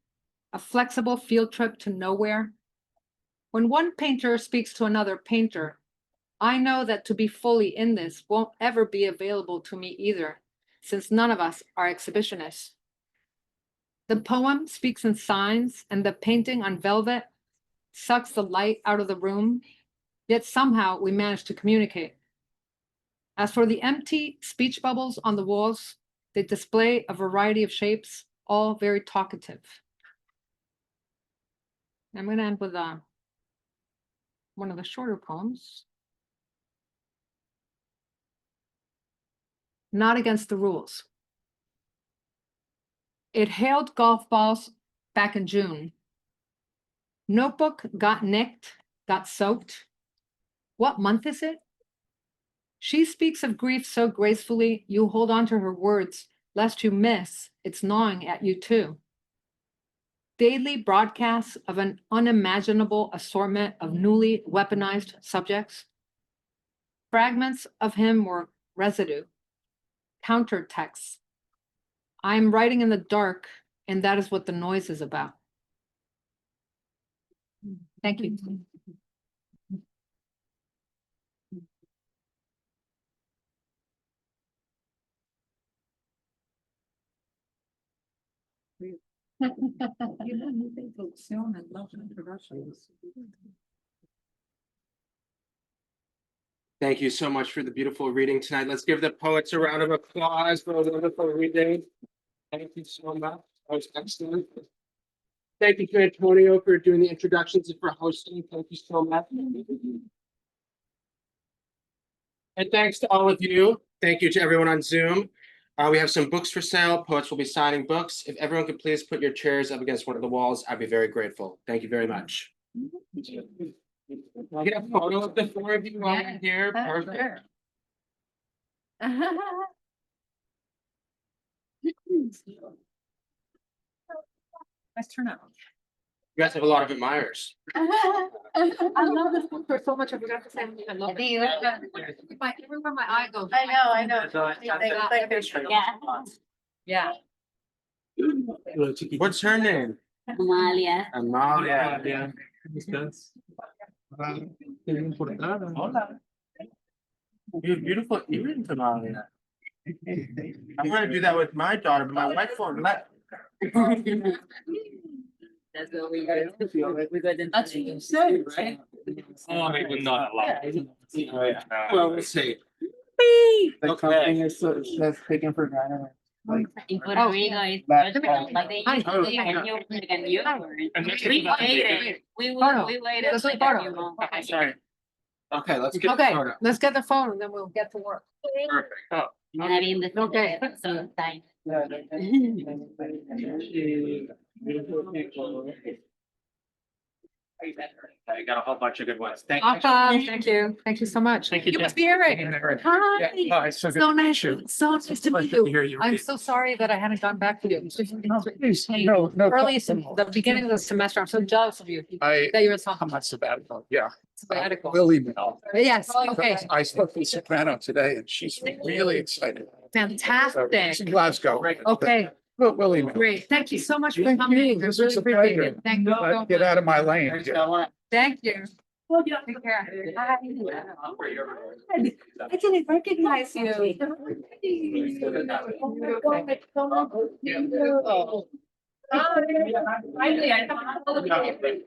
a flexible field trip to nowhere. When one painter speaks to another painter, I know that to be fully in this won't ever be available to me either, since none of us are exhibitionists. The poem speaks in signs, and the painting on velvet sucks the light out of the room, yet somehow we manage to communicate. As for the empty speech bubbles on the walls, they display a variety of shapes, all very talkative. I'm going to end with one of the shorter poems. Not against the rules. It hailed golf balls back in June. Notebook got nicked, got soaked. What month is it? She speaks of grief so gracefully, you hold on to her words, lest you miss, it's gnawing at you too. Daily broadcasts of an unimaginable assortment of newly weaponized subjects. Fragments of him were residue, counter texts. I'm writing in the dark, and that is what the noise is about. Thank you. Thank you so much for the beautiful reading tonight. Let's give the poets a round of applause for a wonderful reading. Thank you so much. That was excellent. Thank you to Antonio for doing the introductions and for hosting. Thank you so much. And thanks to all of you. Thank you to everyone on Zoom. We have some books for sale. Poets will be signing books. If everyone could please put your chairs up against one of the walls, I'd be very grateful. Thank you very much. Can I get a photo of the four of you while you're here? Perfect. Nice turnout. You guys have a lot of admirers. I love this book for so much. I forgot to say I love it. Everywhere my eye goes. I know. Yeah. What's her name? Amalia. Amalia. You have beautiful earrings, Amalia. I'm gonna do that with my daughter, but my wife won't let. That's what we got. We got them. That's what you said, right? Oh, they would not allow. Well, we'll see. The Okay. company is that's taken for granted. Like, In Puerto Rico, it's like they Hi. usually when you And next to we that, waited. Photo. We waited Let's like take a photo. few months. Sorry. Okay, let's get the Okay, photo. let's get the phone and then we'll get to work. Perfect. Oh, And I mean, the Okay. so time. I got a whole bunch of good ones. Thank you. Awesome, thank you. Thank you so much. Thank you, You Jen. must be Eric. Hi. Oh, it's so good. So nice, Sure. so nice to meet Pleasure to you. hear you. I'm so sorry that I hadn't gotten back to you. No, Early, the beginning of the semester, I'm so jealous of you. That you're a I'm not sabbatical, yeah. sabbatical. We'll email. Yes, okay, I spoke to Soprano today and she's really excited. So, fantastic. she's in Glasgow. Okay, We'll email. great. Thank you so much for Thank coming. you. I This really was a appreciate pleasure. it. Thank you so Get much. out of my lane. Thank you. Take care. Hi. I didn't recognize you. Finally, I have all the pictures.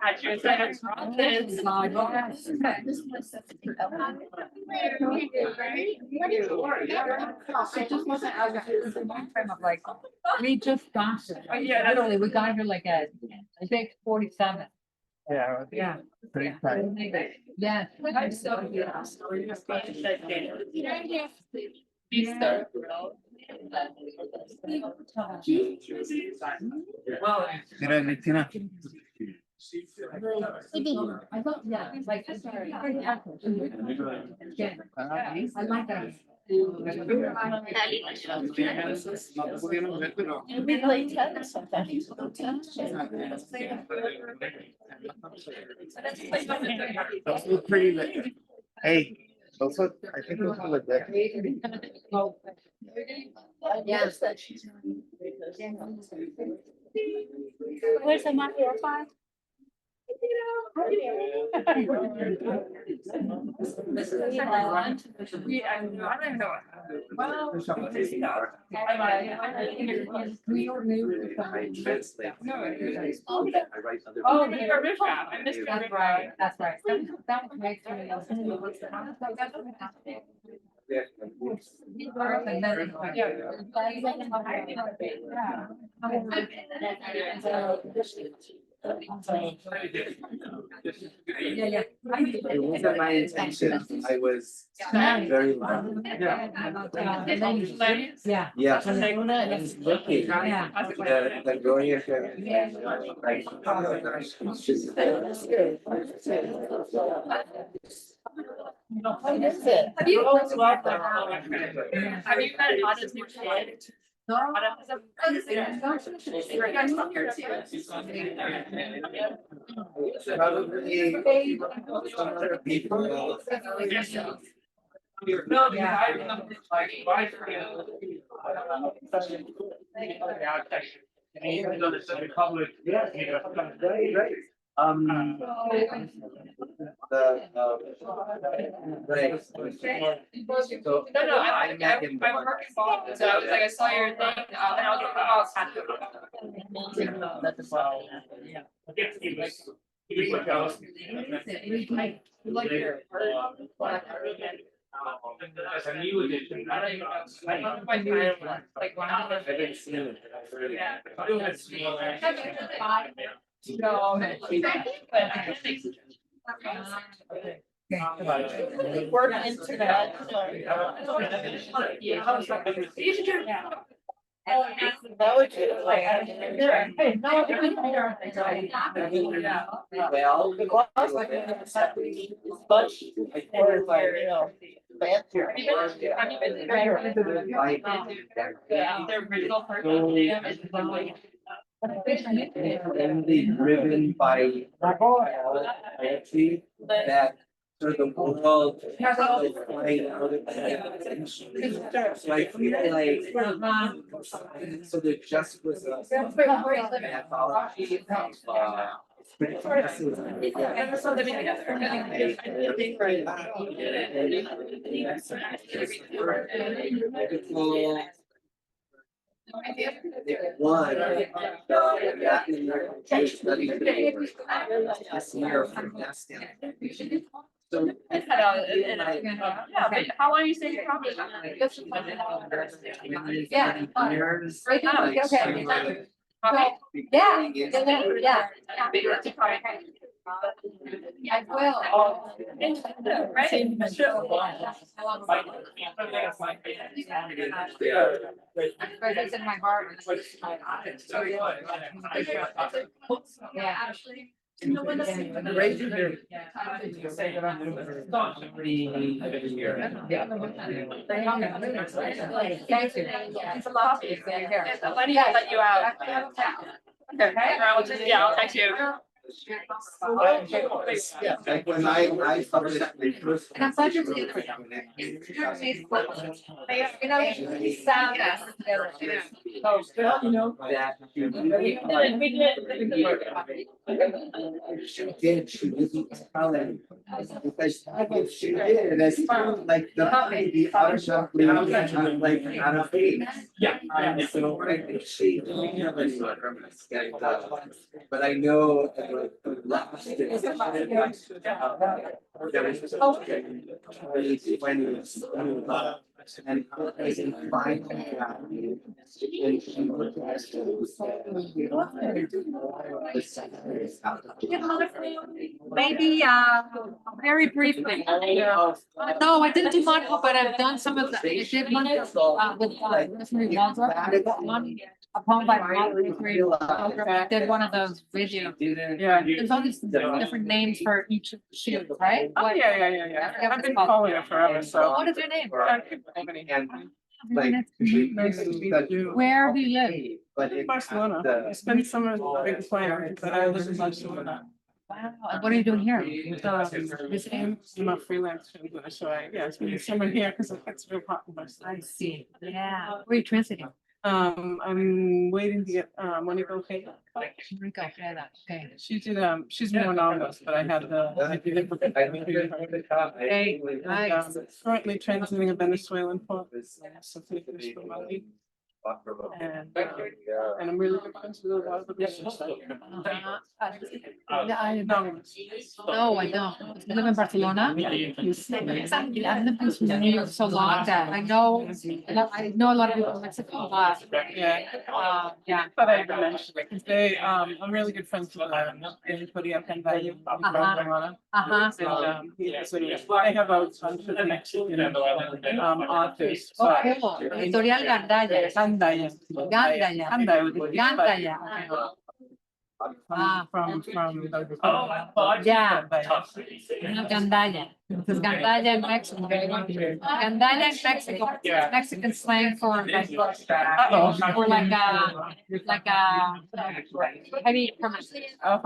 It just wasn't as a long time of like, we just got here. Yeah. Literally, we got here like at, I think 47. Yeah. Yeah. Pretty tight. Yeah. I'm so yeah. Easter. Well, Mira, Cristina. I thought, yeah, like, sorry. Yeah, I like that. No pudieron ver, pero. we play tennis sometimes. Those look pretty lit. Hey, those look, I think those look good. Yes, that she's. Where's the microphone? Oh, you're Bishop. I missed That's your right, that's right. That was great. It wasn't my intention. I was very loud. Yeah. Yeah. I was looking. Yeah. The Grolier like, oh my gosh, it's just. What is it? Have you met Anna's new kid? Probably some other people. No, because I remember like my And even though it's a public. Right. Right. So No, I met him. I'm working for, so I was like, I saw your thing, and I was like, oh, like your. As a new edition. I don't even know. I don't know my time, like, when I was. I didn't see him. Yeah. No. Work internet. That would do, like. Well, But, you know, fancy. Their original person. And the driven by poetry that sort of the world is playing out of the. So I feel like, so there just was a anthology of Never saw them one, got in their case study this year from Destin. So. Yeah, but how long are you saying you're probably? Yeah. Years, Right now, like, okay. so, Yeah. Yeah. I will. Right? It's in my heart. Yeah. Great to hear. Thank you. It's a lot. It's a money to let you out. Okay, I'll just, yeah, I'll text you. Like when I started the first. And I'm glad you're doing She did, she didn't tell him. Because if she did, it's like the automatically, like, out of age. Yeah. So I think she. But I know. And I can find. Maybe, very briefly. No, I didn't do Monaco, but I've done some of the, I did one, with, Rosemary Waldrop, one, a poem by Rosemary Waldrop. I did one of those videos. Yeah. There's all these different names for each of the shoots, right? Oh, yeah. I've been following it forever, so. What is your name? Like. Where do you live? But it. Barcelona. I spent summer in Spain, but I live in Barcelona. Wow, and what are you doing here? Visiting, I'm a freelance translator, so I spend summer here because it's real hot in Barcelona. I see, yeah. Where are you translating? I'm waiting to get, Monica O'Reilly. Okay. She did, she's more novels, but I had the. Hey, nice. Currently translating a Venezuelan poet. And I'm really good friends with a lot of the people. No, I don't. You live in Barcelona? I've lived in New York so long that I know a lot of people in Mexico, but yeah. But I mentioned, they, I'm really good friends with, everybody up in Valle. And, they have a bunch of Mexican, authors. Okay, Editorial Gandaya. Gandaya. From. Yeah. Gandaya. Because Gandaya in Mexico. Gandaya in Mexico. Mexican slang for like, or like a heavy pronunciation. No,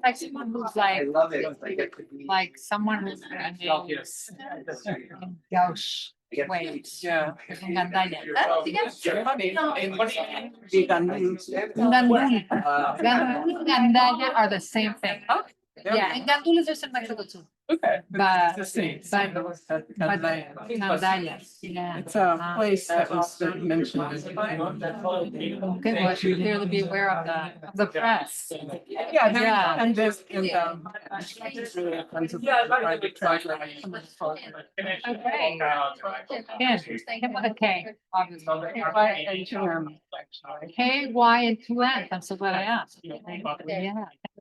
like someone who's I like, love it. It's like it could be. like someone who's gauche. Wait, Yeah. Gandaya. Gandul. Gandul and Gandaya are the same thing. Yeah, and Gandul is just in Mexico too. Okay. But- It's the same. but- Gandaya, yeah. It's a place that was mentioned. Okay, well, I should clearly be aware of the press. Yeah, and this, and, it's really fun to try to translate. Okay. Ken, Ken with a K, obviously. K, Y, and two N's. I'm so glad I asked. Yeah.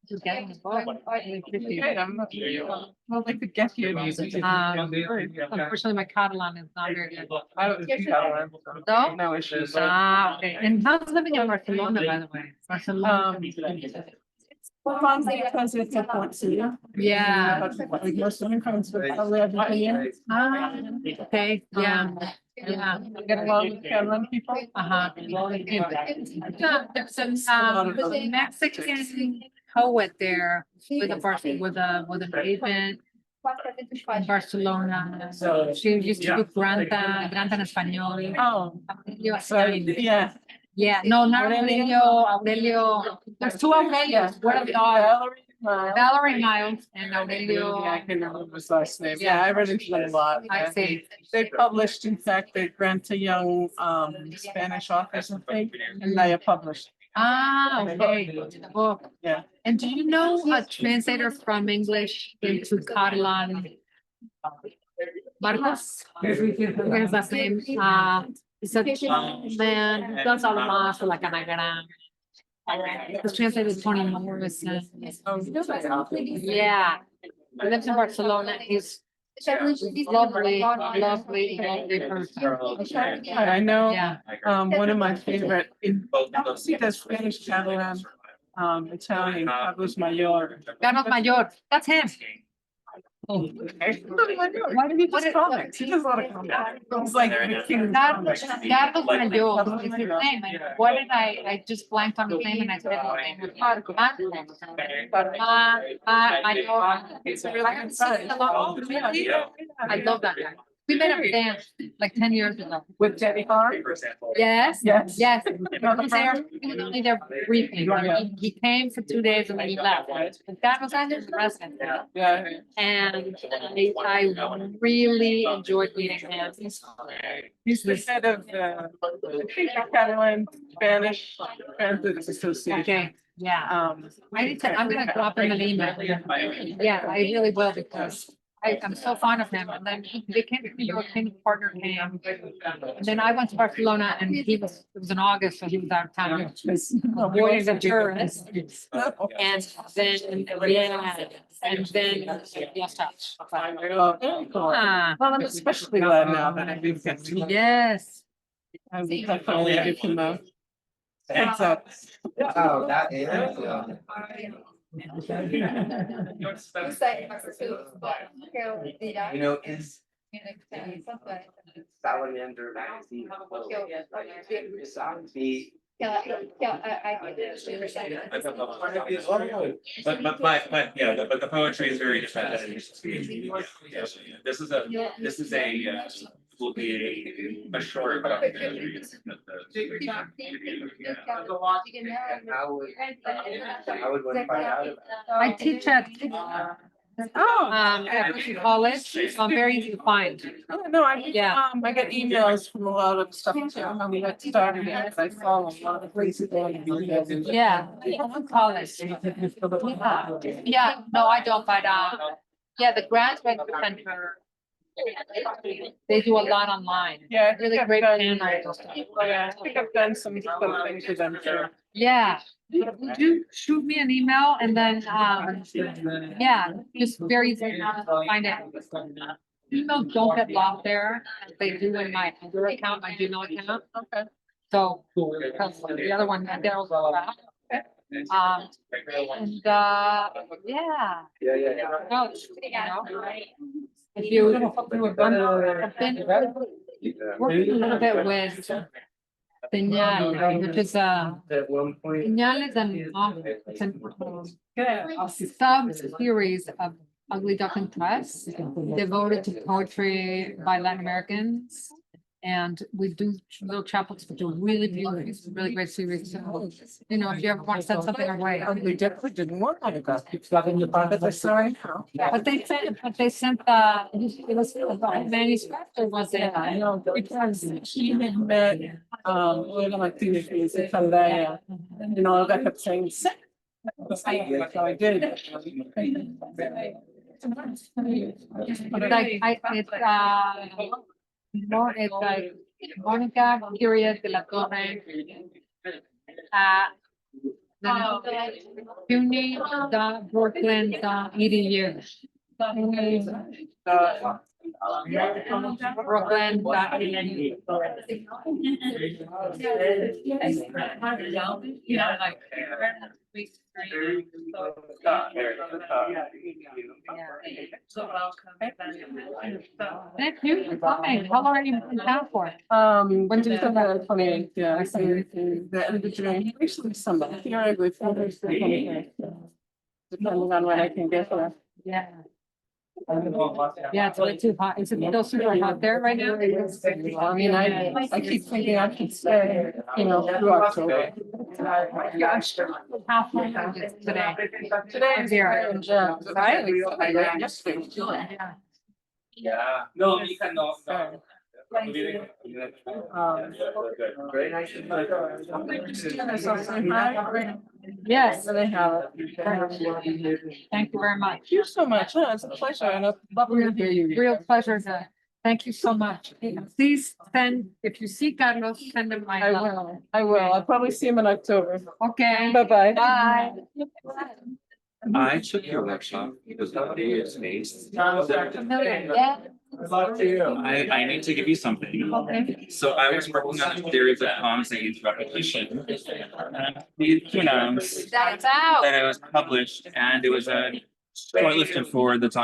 Just getting the book. Okay, I'd like to get you. Unfortunately, my Catalan is not very good. I don't speak Catalan. No? No issues. Okay. And how's living in Barcelona, by the way? Barcelona. Because it's a port city. Yeah. Like most of my friends would probably have been Okay, yeah. Yeah. get along with Catalan people. There's a Mexican poet there with an agent in Barcelona. She used to do Granta en español. Oh, so, yeah. Yeah, no, not Aurelio. There's two Aurelios. What are the Valerie Miles and Aurelio. Yeah, I can remember his last name. Yeah, I read into them a lot. I Yeah. see. They published, in fact, they grant a young Spanish authors, I think, and they are published. Ah, okay. The book. Yeah. And do you know a translator from English into Catalan? Marcos? What is his last name? He's a man who does all the math for like anagram. He's translated Toni Morrison. Yeah. He lives in Barcelona. He's lovely person. I know, Yeah. one of my favorite, see that Spanish Catalan, Italian, Carlos Mayor. Carlos Mayor, that's him. Okay. Why did he just comment? He does a lot of comments. It's like the king. Carlos Mayor is his name. And what did I just blanked on his name and I said his name was Mayor. It's a really good sign. I love that guy. We made him dance like 10 years ago. With Jenny Hart. Yes. Yes. Yes. He was only there briefly. He came for 2 days and then he left. And that was his resident. Yeah. And I really enjoyed meeting him. He's the head of I think Catalan Spanish Transit Association. Okay, yeah. I'm gonna drop him an email. Yeah, I really will because I'm so fond of him. And then they came to New York, his partner came. And then I went to Barcelona and it was in August, so he was out of town. Avoiding the tourists. And then, yeah, and then, yes, touch. Well, I'm especially glad now that I did get to. Yes. I'm definitely give him a heads up. Oh, that is. You know, is Salamander magazine. But yeah, but the poetry is very different. This is a will be a short documentary. I would want to find out about. I teach at college, so I'm very easy to find. No, I get emails from a lot of stuff too. When we got started, I follow a lot of places. Yeah, college. Yeah, no, I don't, but yeah, the graduate center. They do a lot online. Yeah, Really great handwriting and stuff. Yeah, I think I've done some things with them too. Yeah, would you shoot me an email and then, yeah, just very easy to find it. Emails don't get lost there, as they do in my other account, my Gmail account. Okay. So, because the other one, Daryl's crap. And, yeah. No, you know, if you, I've been working a little bit with Señal, which is Señal is a sub-series of Ugly Duckling Press devoted to poetry by Latin Americans. And we do little chapbooks, which are really beautiful, it's a really great series. So, you know, if you ever want to send something away. They definitely didn't want to go. But they're sorry now. But they sent, it was a manuscript or was it? No, because he had met, one of my teenagers in Calais, and all that kept saying, "Sick." So I did. It's like Mónica Curious de la Torre. CUNY.Brooklyn.edu. Brooklyn.edu. Yeah, like. Thank you for coming. How long are you in town for? When did you come out? 28th, yeah, I see the end of June, actually Sunday, theoretically, Thursday, 28th. Depending on when I can get there. Yeah. Yeah, it's way too hot. Is it still super hot there right now? I mean, I keep thinking I could stay, you know, through October. How hot is it today? Today is here. Right? Yesterday. Yeah. Yeah. No, you cannot. Very nice. Yes, They have thank you very much. Thank you so much. It's a pleasure and a lovely to hear you. Real pleasure to, thank you so much. Please send, if you see Carlos, send him my love. I will. I'll probably see him in October. Okay. Bye-bye. Bye. I took your workshop because of the space. Yeah. I need to give you something. Okay. So I was working on a series of poems that use repetition. You know, That's out. that it was published and it was shortlisted for the